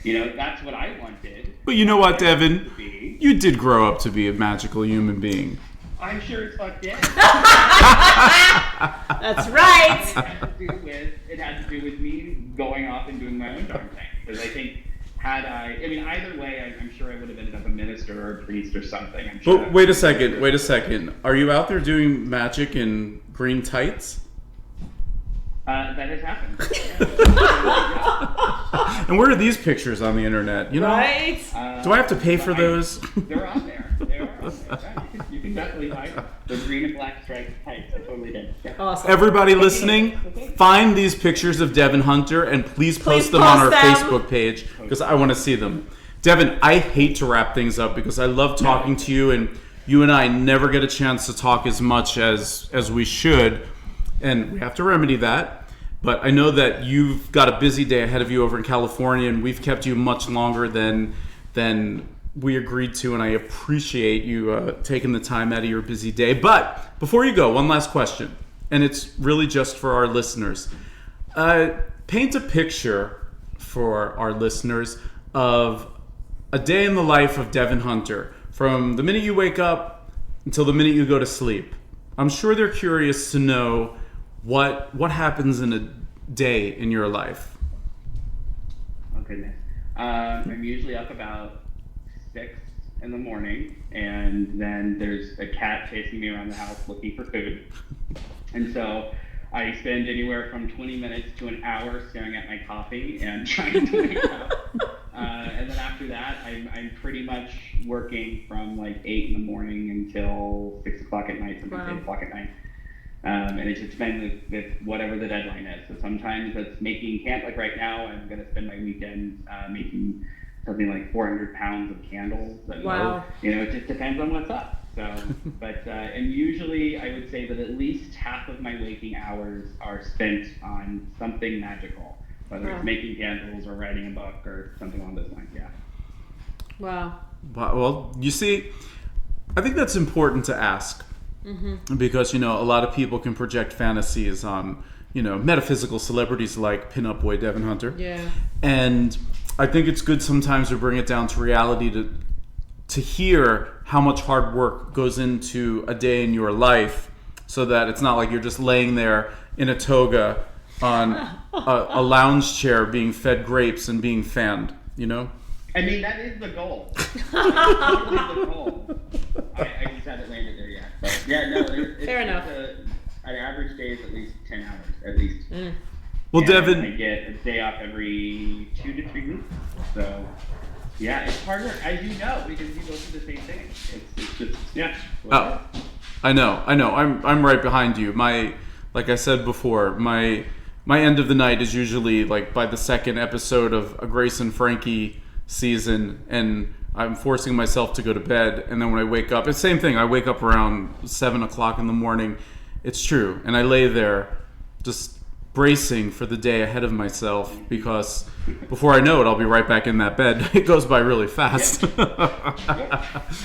That's what I wanted. But you know what, Devin? You did grow up to be a magical human being. I'm sure as fuck did. That's right. It had to do with me going off and doing my own darn thing, because I think I mean, either way, I'm sure I would have ended up a minister or a priest or something. I'm sure. But wait a second. Are you out there doing magic in green tights? That has happened. And where are these pictures on the internet? You know, right? Do I have to pay for those? They're on there. You can definitely buy them. The green and black striped tights. I totally did. Yeah. Awesome. Everybody listening, find these pictures of Devon Hunter and please post them on our Facebook page because I want to see them. Devin, I hate to wrap things up because I love talking to you, and you and I never get a chance to talk as much as we should, and we have to remedy that. But I know that you've got a busy day ahead of you over in California, and we've kept you much longer than we agreed to, and I appreciate you taking the time out of your busy day. But before you go, one last question, and it's really just for our listeners. Paint a picture for our listeners of a day in the life of Devon Hunter, from the minute you wake up until the minute you go to sleep. I'm sure they're curious to know what happens in a day in your life. Oh goodness. I'm usually up about 6 in the morning, and then there's a cat chasing me around the house looking for food. And so I spend anywhere from 20 minutes to an hour staring at my coffee and trying to wake up. And then after that, I'm pretty much working from like 8 in the morning until 6 o'clock at night, sometimes 8 o'clock at night. And it just depends with whatever the deadline is. So sometimes it's making like right now, I'm going to spend my weekend making something like 400 pounds of candles. And, wow. it just depends on what's up. So, but and usually I would say that at least half of my waking hours are spent on something magical, whether it's making candles or writing a book or something along those lines. Yeah. Wow. Well, you see, I think that's important to ask. Mm-hmm. Because, a lot of people can project fantasies on, metaphysical celebrities like pinup boy Devon Hunter. Yeah. And I think it's good sometimes to bring it down to reality to hear how much hard work goes into a day in your life, so that it's not like you're just laying there in a toga on a lounge chair being fed grapes and being fanned, I mean, that is the goal. That's totally the goal. I just haven't landed there yet. But yeah, no, it's fair enough. An average day is at least 10 hours, at least. Well, and Devin, I get a day off every 2 to 3 weeks. So, yeah, it's hard work, as you know, because you go through the same thing. It's just, yeah. Oh, I know. I'm right behind you. Like I said before, my end of the night is usually like by the second episode of a Grace and Frankie season, and I'm forcing myself to go to bed, and then when I wake up, it's the same thing. I wake up around 7 o'clock in the morning. It's true. And I lay there just bracing for the day ahead of myself, because before I know it, I'll be right back in that bed. It goes by really fast.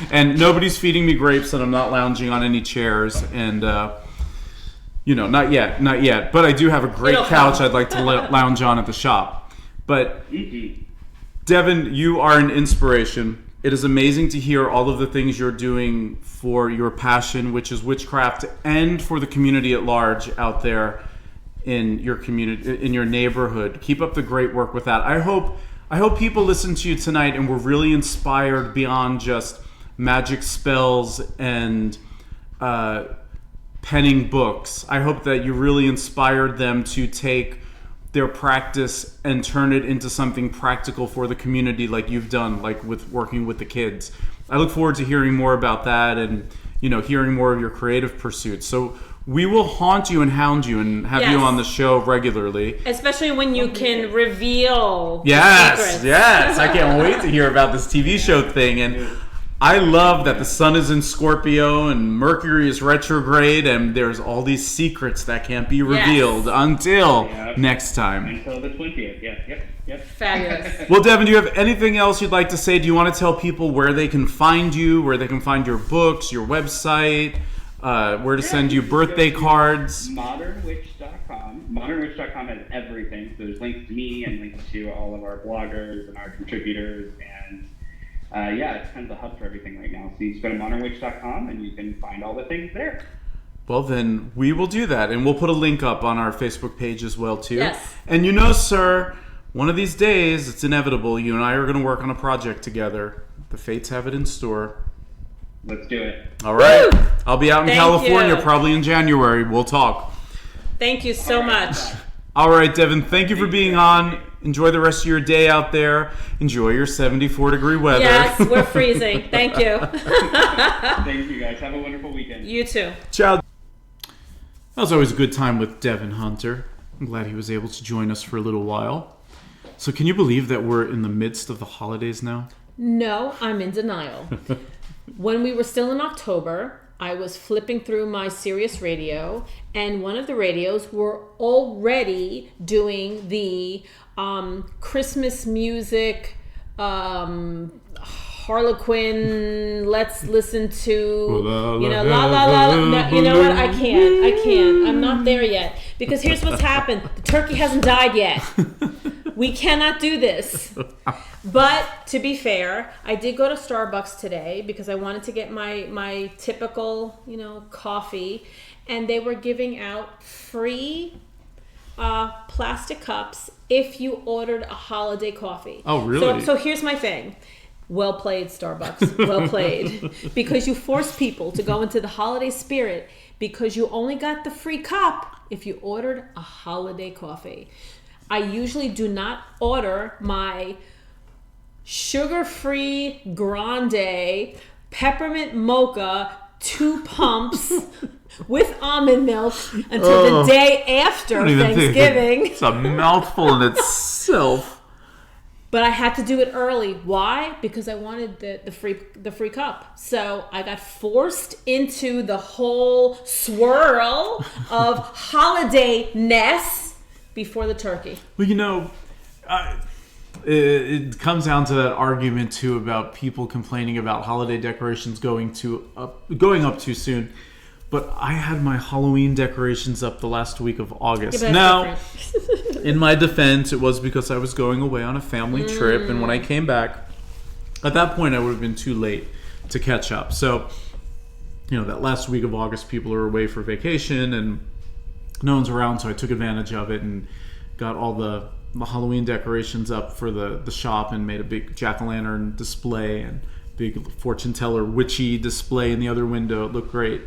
And nobody's feeding me grapes, and I'm not lounging on any chairs, and not yet. But I do have a great couch I'd like to lounge on at the shop. But Devin, you are an inspiration. It is amazing to hear all of the things you're doing for your passion, which is witchcraft, and for the community at large out there in your community, in your neighborhood. Keep up the great work with that. I hope people listen to you tonight and were really inspired beyond just magic spells and penning books. I hope that you really inspired them to take their practice and turn it into something practical for the community, like you've done, like with working with the kids. I look forward to hearing more about that, and hearing more of your creative pursuits. So we will haunt you and hound you and have you on the show regularly, especially when you can reveal secrets. Yes, I can't wait to hear about this TV show thing. And I love that the sun is in Scorpio and Mercury is retrograde, and there's all these secrets that can't be revealed until next time. Until the 20th, yep. Fabulous. Well, Devin, do you have anything else you'd like to say? Do you want to tell people where they can find you, where they can find your books, your website, where to send you birthday cards? ModernWitch.com. ModernWitch.com has everything. So there's links to me and links to all of our bloggers and our contributors, and it's kind of the hub for everything right now. So you just go to modernwitch.com and you can find all the things there. Well, then we will do that, and we'll put a link up on our Facebook page as well, too. Yes. And sir, one of these days, it's inevitable. You and I are going to work on a project together. The fates have it in store. Let's do it. All right. Woo! I'll be out in Thank California you. probably in January. We'll talk. Thank you so much. All right, Devin, thank you for being on. Enjoy the rest of your day out there. Enjoy your 74-degree weather. Yes, we're freezing. Thank you. Thank you, guys. Have a wonderful weekend. You too. Ciao. That was always a good time with Devon Hunter. I'm glad he was able to join us for a little while. So can you believe that we're in the midst of the holidays now? No, I'm in denial. When we were still in October, I was flipping through my Sirius radio, and one of the radios were already doing the Christmas music, Harlequin, let's listen to, you know, la la la. No, you know what? I can't. I'm not there yet. Because here's what's happened. The turkey hasn't died yet. We cannot do this. But to be fair, I did go to Starbucks today because I wanted to get my typical, you know, coffee, and they were giving out free plastic cups if you ordered a holiday coffee. Oh, really? So here's my thing. Well played, Starbucks. Well played. Because you force people to go into the holiday spirit because you only got the free cup if you ordered a holiday coffee. I usually do not order my sugar-free grande peppermint mocha 2 pumps with almond milk until the day after Thanksgiving. It's a mouthful in itself. But I had to do it early. Why? Because I wanted the free cup. So I got forced into the whole swirl of holiday-ness before the turkey. Well, you know, it comes down to that argument too about people complaining about holiday decorations going up too soon. But I had my Halloween decorations up the last week of August. Yeah, now, in my defense, it was because I was going away on a family trip, and when I came back, at that point, I would have been too late to catch up. So, you know, that last week of August, people are away for vacation, and no one's around, so I took advantage of it and got all the Halloween decorations up for the shop and made a big jack-o'-lantern display and big fortune teller witchy display in the other window. It looked great.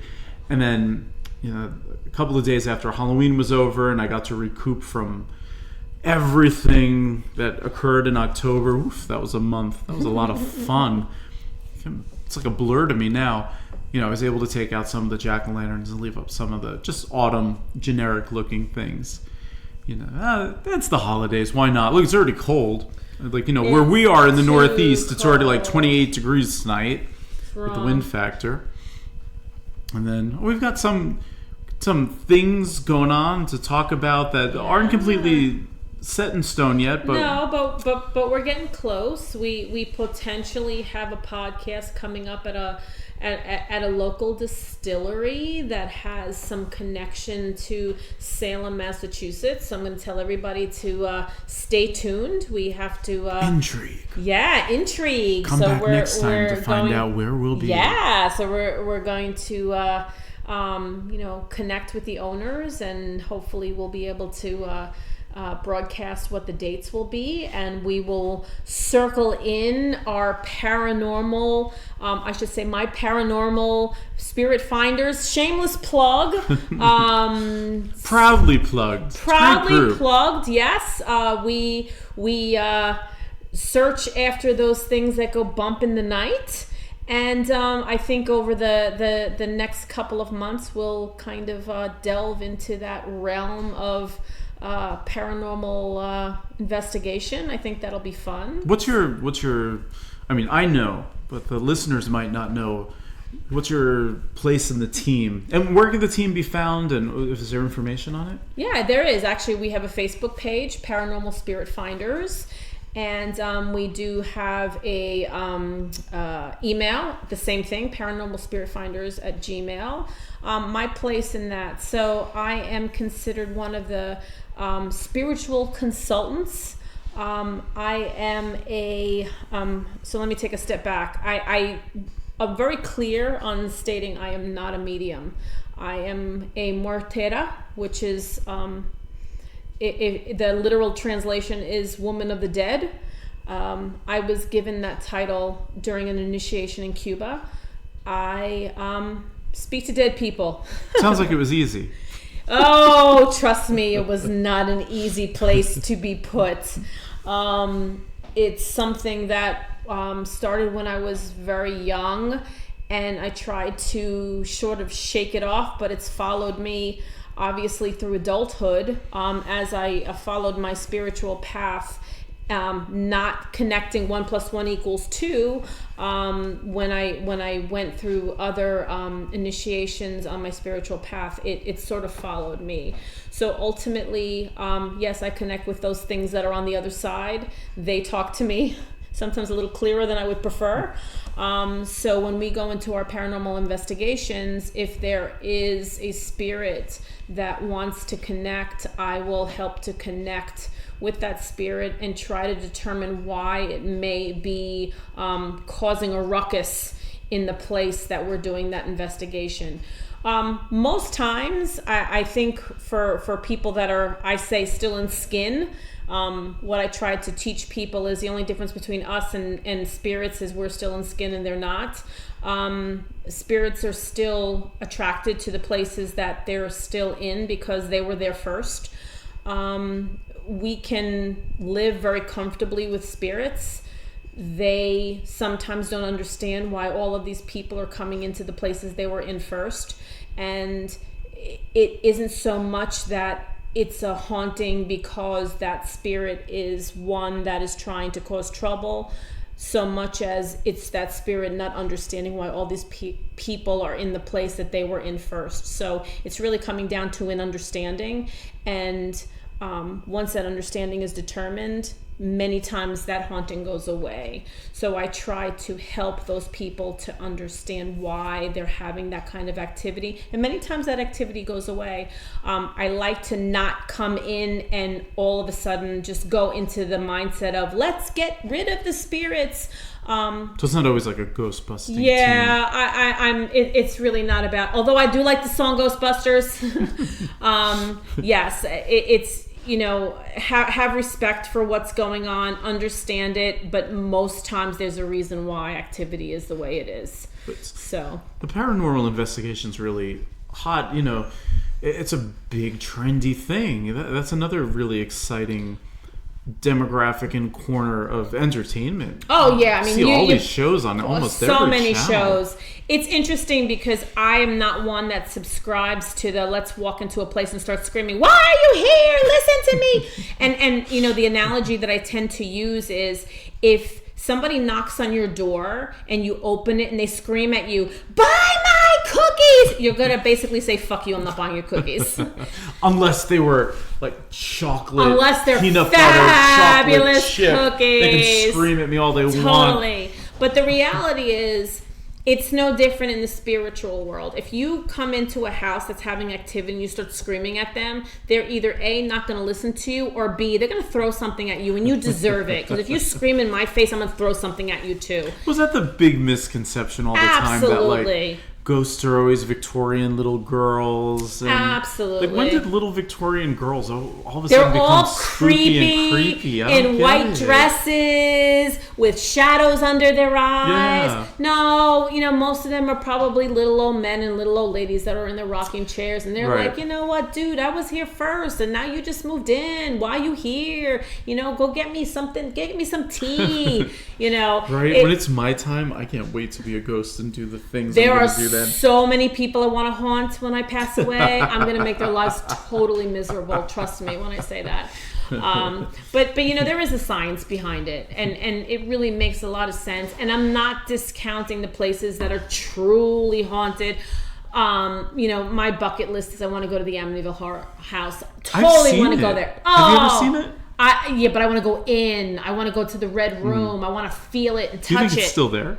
And then, you know, a couple of days after Halloween was over and I got to recoup from everything that occurred in October. Oof, that was a month. That was a lot of fun. It's like a blur to me now. You know, I was able to take out some of the jack-o'-lanterns and leave up some of the just autumn generic-looking things. You know, that's the holidays. Why not? Look, it's already cold. Like, you know, where we are in the Northeast, it's already like 28 degrees tonight with the wind factor. And then we've got some things going on to talk about that aren't completely set in stone yet. But no, but we're getting close. We potentially have a podcast coming up at a local distillery that has some connection to Salem, Massachusetts. So I'm going to tell everybody to stay tuned. We have to intrigue. Yeah, intrigue. Come back next time to find out where we'll be. Yeah, so we're going to you know, connect with the owners, and hopefully we'll be able to broadcast what the dates will be, and we will circle in our paranormal, I should say my paranormal spirit finders, shameless plug. Proudly plugged. Proudly plugged, yes. We search after those things that go bump in the night. And I think over the next couple of months, we'll kind of delve into that realm of paranormal investigation. I think that'll be fun. What's your I mean, I know, but the listeners might not know. What's your place in the team? And where can the team be found? And is there information on it? Yeah, there is. Actually, we have a Facebook page, Paranormal Spirit Finders. And we do have a email, the same thing, paranormalspiritfinders@gmail. My place in that. So I am considered one of the spiritual consultants. I am so let me take a step back. I'm very clear on stating I am not a medium. I am a muertera, which is the literal translation is Woman of the Dead. I was given that title during an initiation in Cuba. I speak to dead people. Sounds like it was easy. Oh, trust me, it was not an easy place to be put. It's something that started when I was very young, and I tried to sort of shake it off, but it's followed me obviously through adulthood as I followed my spiritual path. Not connecting 1 + 1 = 2 when I went through other initiations on my spiritual path, it sort of followed me. So ultimately, yes, I connect with those things that are on the other side. They talk to me, sometimes a little clearer than I would prefer. So when we go into our paranormal investigations, if there is a spirit that wants to connect, I will help to connect with that spirit and try to determine why it may be causing a ruckus in the place that we're doing that investigation. Most times, I think for people that are, I say, still in skin, what I try to teach people is the only difference between us and spirits is we're still in skin and they're not. Spirits are still attracted to the places that they're still in because they were there first. We can live very comfortably with spirits. They sometimes don't understand why all of these people are coming into the places they were in first. And it isn't so much that it's a haunting because that spirit is one that is trying to cause trouble, so much as it's that spirit not understanding why all these people are in the place that they were in first. So it's really coming down to an understanding, and once that understanding is determined, many times that haunting goes away. So I try to help those people to understand why they're having that kind of activity. And many times that activity goes away. I like to not come in and all of a sudden just go into the mindset of let's get rid of the spirits. So it's not always like a Ghostbusting team. It's really not about, although I do like the song Ghostbusters. Yes, it's, have respect for what's going on, understand it, but most times there's a reason why activity is the way it is. So the paranormal investigation's really hot. It's a big trendy thing. That's another really exciting demographic and corner of entertainment. Oh yeah, I mean, see all these shows on almost every channel. So many shows. It's interesting because I am not one that subscribes to the let's walk into a place and start screaming, "Why are you here? Listen to me!" and the analogy that I tend to use is if somebody knocks on your door and you open it and they scream at you, "Buy my cookies!" You're gonna basically say, "Fuck you, I'm not buying your cookies." Unless they were like chocolate, unless they're peanut fabulous butter, chocolate chip. Cookies. They can scream at me all they want. Totally. But the reality is, it's no different in the spiritual world. If you come into a house that's having activity and you start screaming at them, they're either A, not going to listen to you, or B, they're going to throw something at you, and you deserve it. Because if you scream in my face, I'm going to throw something at you too. Was that the big misconception all the time? Absolutely. That ghosts are always Victorian little girls. And absolutely. When did little Victorian girls all of a sudden become spooky and creepy? In white dresses with shadows under their eyes. Yeah. No, most of them are probably little old men and little old ladies that are in their rocking chairs, and they're like, you know what, dude, I was here first, and now you just moved in. Why are you here? Go get me something. Get me some tea. Right. When it's my time, I can't wait to be a ghost and do the things I'm going to do. So many people I want to haunt when I pass away. I'm going to make their lives totally miserable. Trust me when I say that. But there is a science behind it, and it really makes a lot of sense. And I'm not discounting the places that are truly haunted. My bucket list is I want to go to the Amityville Horror House. Totally want to go there. Have you ever seen it? Yeah, but I want to go in. I want to go to the red room. I want to feel it and touch it. Do you think it's still there?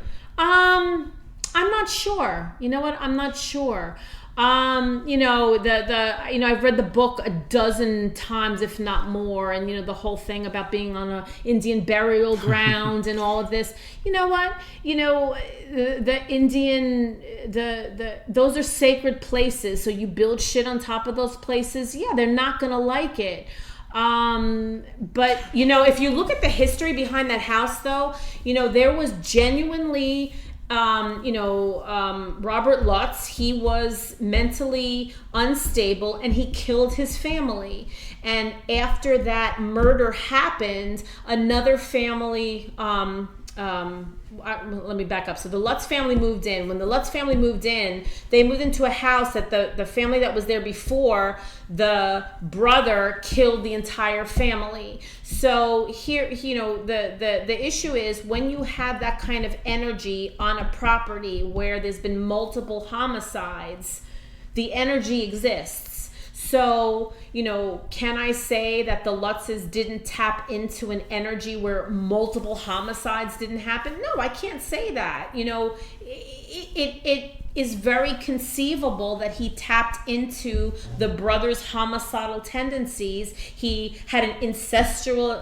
I'm not sure. You know what? I'm not sure. I've read the book a dozen times, if not more, and the whole thing about being on an Indian burial ground and all of this. You know what? The Indian, those are sacred places. So you build shit on top of those places. Yeah, they're not gonna like it. But, if you look at the history behind that house, though, there was genuinely, Robert Lutz, he was mentally unstable and he killed his family. And after that murder happened, another family, let me back up. So the Lutz family moved in. When the Lutz family moved in, they moved into a house that the family that was there before, the brother killed the entire family. So here, the issue is when you have that kind of energy on a property where there's been multiple homicides, the energy exists. So, can I say that the Lutzes didn't tap into an energy where multiple homicides didn't happen? No, I can't say that. It is very conceivable that he tapped into the brother's homicidal tendencies. He had an incestuous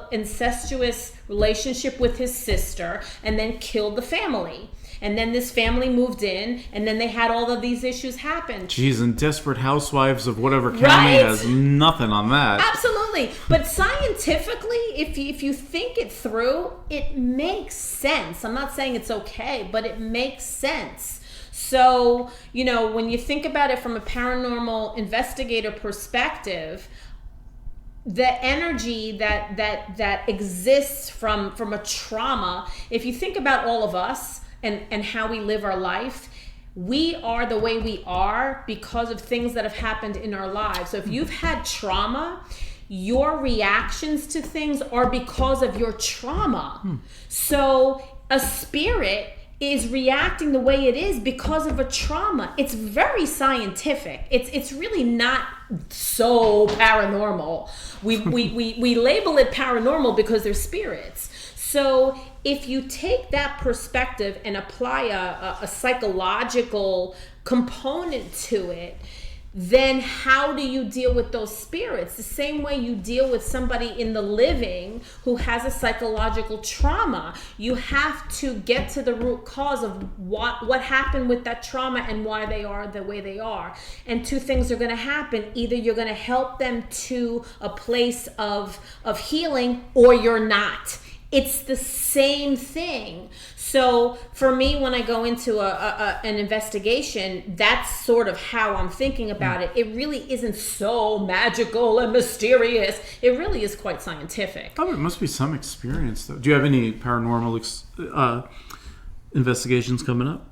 relationship with his sister and then killed the family. And then this family moved in, and then they had all of these issues happen. Jeez, and Desperate Housewives of whatever county has nothing on that. Absolutely. But scientifically, if you think it through, it makes sense. I'm not saying it's okay, but it makes sense. So, when you think about it from a paranormal investigator perspective, the energy that exists from a trauma, if you think about all of us, and how we live our life, we are the way we are because of things that have happened in our lives. So if you've had trauma, your reactions to things are because of your trauma. So a spirit is reacting the way it is because of a trauma. It's very scientific. It's really not so paranormal. We label it paranormal because they're spirits. So if you take that perspective and apply a psychological component to it, then how do you deal with those spirits? The same way you deal with somebody in the living who has a psychological trauma. You have to get to the root cause of what happened with that trauma and why they are the way they are. And two things are going to happen. Either you're going to help them to a place of healing, or you're not. It's the same thing. So for me, when I go into an investigation, that's sort of how I'm thinking about it. It really isn't so magical and mysterious. It really is quite scientific. Oh, it must be some experience, though. Do you have any paranormal investigations coming up?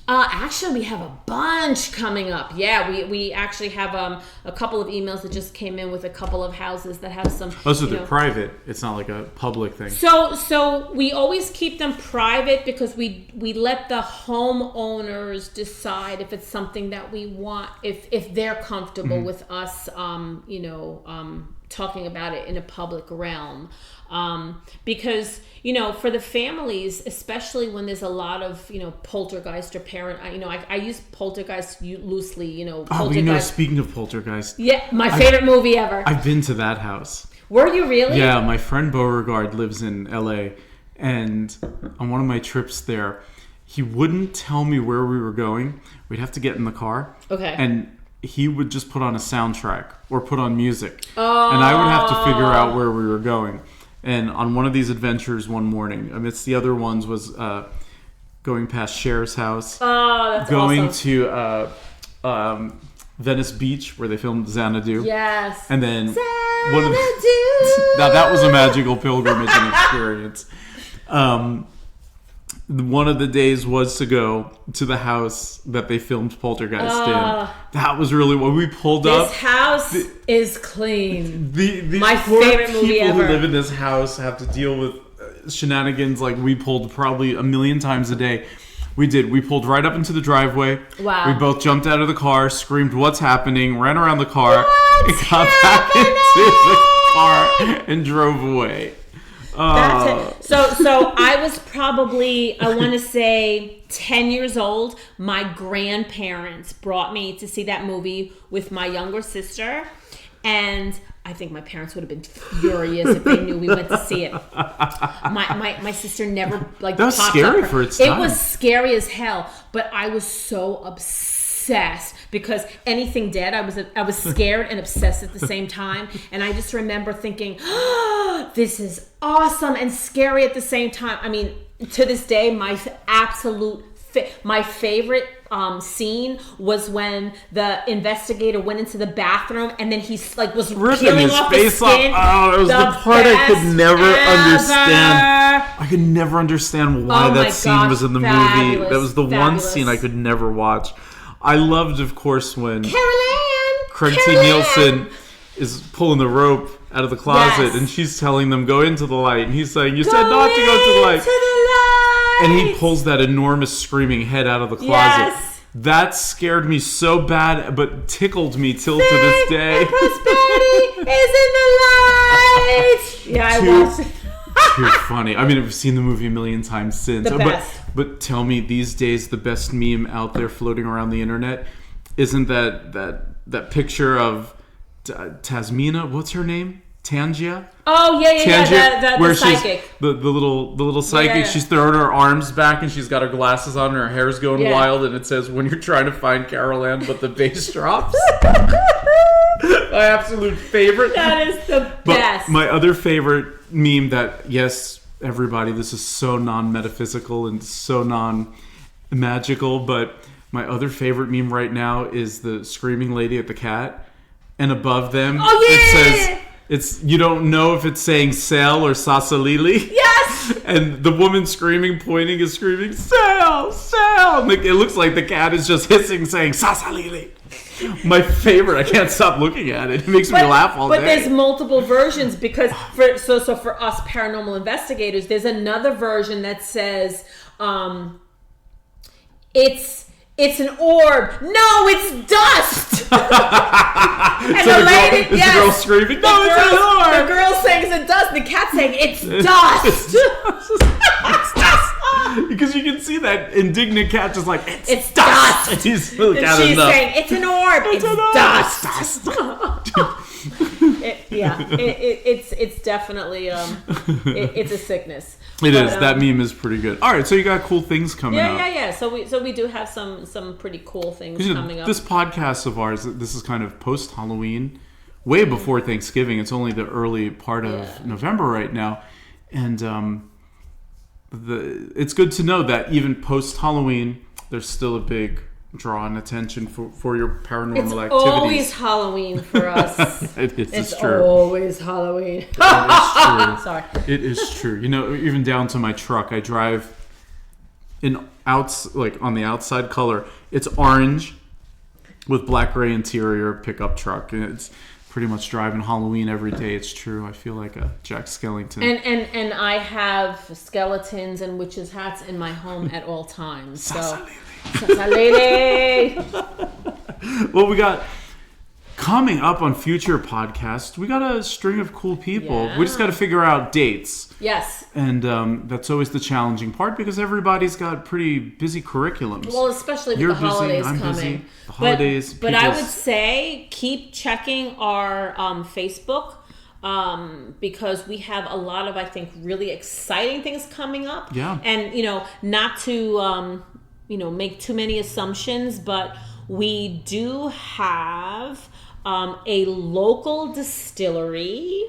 Actually, we have a bunch coming up. Yeah, we actually have a couple of emails that just came in with a couple of houses that have some. Oh, so they're private. It's not like a public thing. So we always keep them private because we let the homeowners decide if it's something that we want, if they're comfortable with us, talking about it in a public realm. Because for the families, especially when there's a lot of poltergeist or I use poltergeist loosely. Poltergeist. Speaking of poltergeist, yeah, my favorite movie ever. I've been to that house. Were you really? Yeah, my friend Beauregard lives in LA, and on one of my trips there, he wouldn't tell me where we were going. We'd have to get in the car. Okay. And he would just put on a soundtrack or put on music. Oh. And I would have to figure out where we were going. And on one of these adventures one morning, amidst the other ones, was going past Cher's house. Oh, that's going awesome. To Venice Beach, where they filmed Xanadu. Yes. And then Xanadu. Now that was a magical pilgrimage and experience. One of the days was to go to the house that they filmed Poltergeist in. That was really what we pulled up. This house is clean. These my favorite movie ever. People who live in this house have to deal with shenanigans like we pulled probably a million times a day. We did. We pulled right up into the driveway. Wow. We both jumped out of the car, screamed, "What's happening?" Ran around the car, What's got back into the car, and drove away. That's it. So I was probably, I want to say, 10 years old. My grandparents brought me to see that movie with my younger sister, and I think my parents would have been furious if they knew we went to see it. My sister never that was scary for its time. It was scary as hell, but I was so obsessed obsessed because anything dead, I was scared and obsessed at the same time. And I just remember thinking, oh, this is awesome and scary at the same time. I mean, to this day, my favorite scene was when the investigator went into the bathroom and then he like was ripping peeling his off face the skin. off. Oh, it was the part I could never understand. Ever. I could never understand why that scene was in the movie. That was the one scene I could never watch. I loved, of course, when Craig T. Nielsen is pulling the rope out of the closet and she's telling them, go into the light. And he's saying, you said not to go to the light. And he pulls that enormous screaming head out of the closet. Yes. That scared me so bad, but tickled me till to this day. Prosperity is in the light. Yeah, I watched it. Too funny. I mean, I've seen the movie a million times since. The best. But tell me, these days, the best meme out there floating around the internet isn't that picture of Tasmina? What's her name? Tangia? Oh yeah. The psychic. The little psychic. Yeah. She's throwing her arms back and she's got her glasses on and her hair's going wild and it says, when you're trying to find Carolanne, but the bass drops. My absolute favorite. That is the best. But my other favorite meme that, yes, everybody, this is so non-metaphysical and so non-magical, but my other favorite meme right now is the screaming lady at the cat, and above them it says, you don't know if it's saying sail or SaSa Lili. Yes! And the woman screaming, pointing, is screaming, sail, sail! And it looks like the cat is just hissing, saying, SaSa Lili. My favorite. I can't stop looking at it. It makes me laugh all day. But there's multiple versions because for us paranormal investigators, there's another version that says it's an orb. No, it's dust. And so the girl screaming, no, it's an orb. The girl saying it's dust. The cat saying it's dust. It's dust. Because you can see that indignant cat just like, it's dust. And she's saying, it's an orb. It's dust. It's definitely it's a sickness. It is. That meme is pretty good. All right, so you got cool things coming up. Yeah. So we do have some pretty cool things coming up. This podcast of ours, this is kind of post Halloween, way before Thanksgiving. It's only the early part of November right now, and it's good to know that even post Halloween, there's still a big draw and attention for your paranormal activities. It's always Halloween for us. It's true. Always Halloween. It is true. Sorry. It is true. You know, even down to my truck, I drive on the outside color. It's orange with black gray interior pickup truck, and it's pretty much driving Halloween every day. It's true. I feel like a Jack Skellington. And I have skeletons and witches' hats in my home at all times. So. Well, we got coming up on future podcasts, we got a string of cool people. Yeah. We just got to figure out dates. Yes. And that's always the challenging part because everybody's got pretty busy curriculums. Well, especially with the holidays coming. Busy. The holidays. But I would say keep checking our Facebook. Because we have a lot of, I think, really exciting things coming up. Yeah. And, not to... make too many assumptions, but we do have a local distillery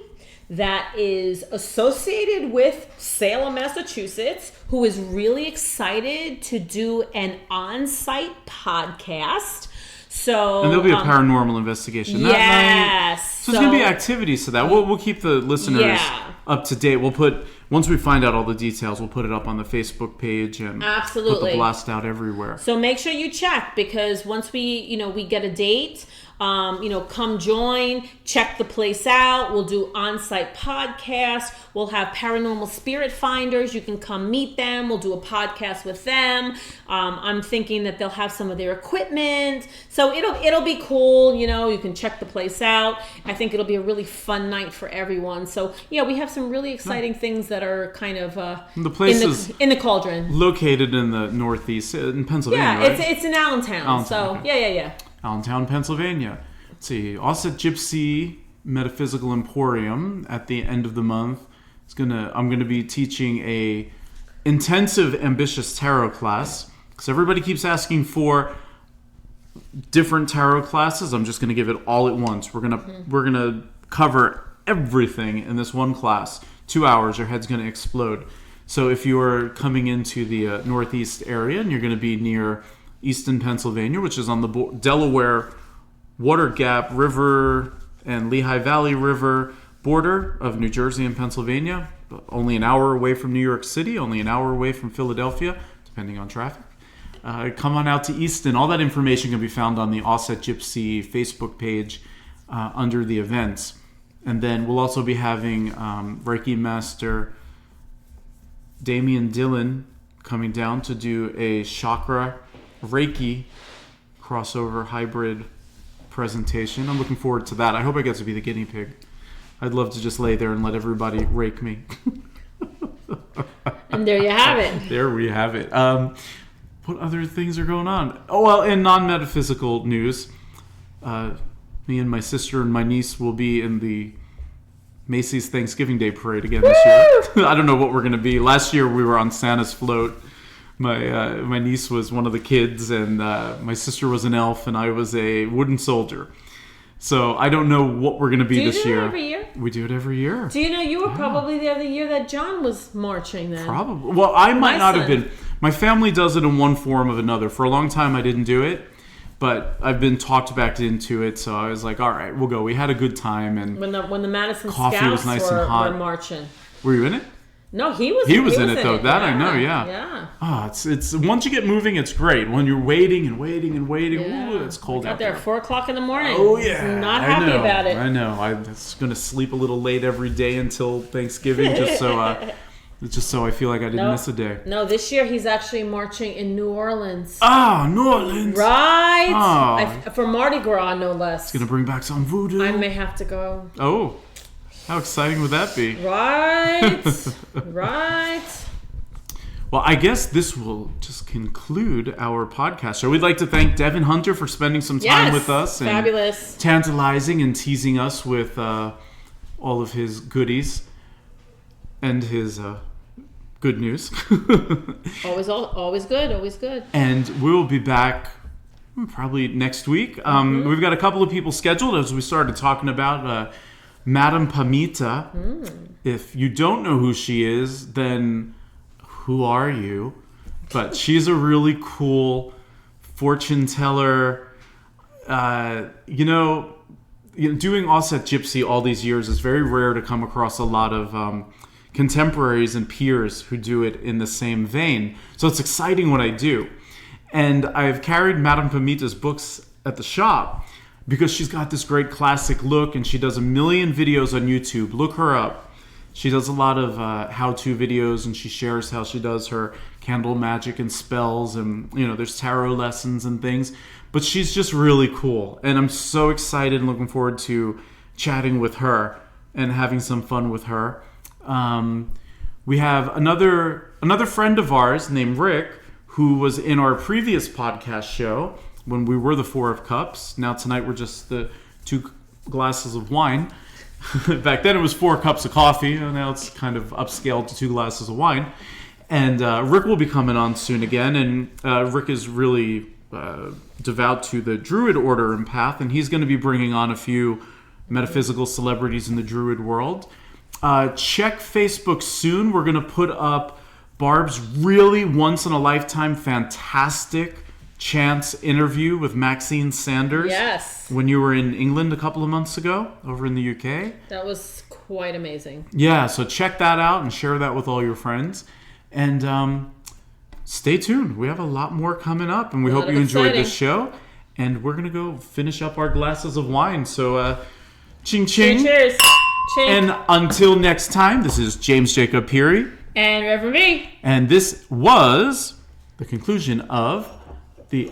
that is associated with Salem, Massachusetts, who is really excited to do an on-site podcast. So, and there'll be a paranormal investigation that night. So there's going to be activities to that. We'll keep the listeners up to date. Once we find out all the details, we'll put it up on the Facebook page and put the blast out everywhere. So make sure you check because once we get a date, come join, check the place out. We'll do on-site podcasts. We'll have paranormal spirit finders. You can come meet them. We'll do a podcast with them. I'm thinking that they'll have some of their equipment. So it'll be cool. You can check the place out. I think it'll be a really fun night for everyone. So we have some really exciting things that are kind of the place is in the cauldron. Located in the Northeast in Pennsylvania. Yeah, right? it's in Allentown. Okay. Allentown, Pennsylvania. Let's see, AusetGypsy Metaphysical Emporium at the end of the month. I'm gonna be teaching a intensive ambitious tarot class because everybody keeps asking for different tarot classes. I'm just going to give it all at once. We're gonna cover everything in this one class. 2 hours, your head's going to explode. So if you are coming into the northeast area and you're going to be near Easton, Pennsylvania, which is on the Delaware Water Gap River and Lehigh Valley River border of New Jersey and Pennsylvania, only an hour away from New York City, only an hour away from Philadelphia, depending on traffic. Come on out to Easton. All that information can be found on the AusetGypsy Facebook page under the events. And then we'll also be having Reiki Master Damian Dillon coming down to do a chakra Reiki crossover hybrid presentation. I'm looking forward to that. I hope I get to be the guinea pig. I'd love to just lay there and let everybody rake me. And there you have it. There we have it. What other things are going on? Oh, well, in non-metaphysical news, me and my sister and my niece will be in the Macy's Thanksgiving Day Parade again this year. I don't know what we're going to be. Last year we were on Santa's float. My niece was one of the kids, and my sister was an elf, and I was a wooden soldier. So I don't know what we're going to be this year. Do you do it every year? We do it every year. Do you know you were probably there the year that John was marching then? Probably. Well, I might not have been. My family does it in one form or another. For a long time I didn't do it, but I've been talked back into it, so I was like, all right, we'll go. We had a good time. And when the Madison coffee Scouts was nice and hot. were marching. Were you in it? No, he was in it, though. That yeah. I know, yeah. Yeah. Oh, it's once you get moving, it's great. When you're waiting and waiting and waiting, Yeah. ooh, it's cold out there at 4 o'clock in the morning. Oh, yeah. Not happy about it. I know. I'm just going to sleep a little late every day until Thanksgiving just so I feel like I didn't miss a day. No, this year he's actually marching in New Orleans. Ah, New Orleans. Right? Oh. For Mardi Gras, no less. It's going to bring back some voodoo. I may have to go. Oh. How exciting would that be? Right. Right. Well, I guess this will just conclude our podcast show. We'd like to thank Devon Hunter for spending some time with us. And fabulous. Tantalizing and teasing us with all of his goodies and his good news. Always good. And we'll be back probably next week. We've got a couple of people scheduled, as we started talking about. Madame Pamita. If you don't know who she is, then who are you? But she's a really cool fortune teller. Doing AusetGypsy all these years is very rare to come across a lot of contemporaries and peers who do it in the same vein. So it's exciting what I do. And I've carried Madame Pamita's books at the shop because she's got this great classic look, and she does a million videos on YouTube. Look her up. She does a lot of how-to videos, and she shares how she does her candle magic and spells, and there's tarot lessons and things. But she's just really cool, and I'm so excited and looking forward to chatting with her and having some fun with her. We have another friend of ours named Rick, who was in our previous podcast show when we were the Four of Cups. Now tonight we're just the 2 glasses of wine. Back then it was 4 cups of coffee, and now it's kind of upscaled to 2 glasses of wine. And Rick will be coming on soon again, and Rick is really devout to the Druid order and path, and he's going to be bringing on a few metaphysical celebrities in the Druid world. Check Facebook soon. We're going to put up Barb's really once-in-a-lifetime fantastic chance interview with Maxine Sanders. Yes. When you were in England a couple of months ago, over in the UK. That was quite amazing. Yeah, so check that out and share that with all your friends. And stay tuned. We have a lot more coming up, and we hope you enjoyed this show. And we're going to go finish up our glasses of wine. So, ching ching. Cheers. Ching. And until next time, this is James Jacob Peary. And Reverend Me. And this was the conclusion of the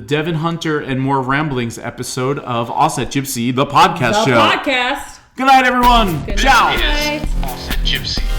Devon Hunter and More Ramblings episode of AusetGypsy, the podcast show. The podcast. Good night, everyone. Good Ciao. night. AusetGypsy.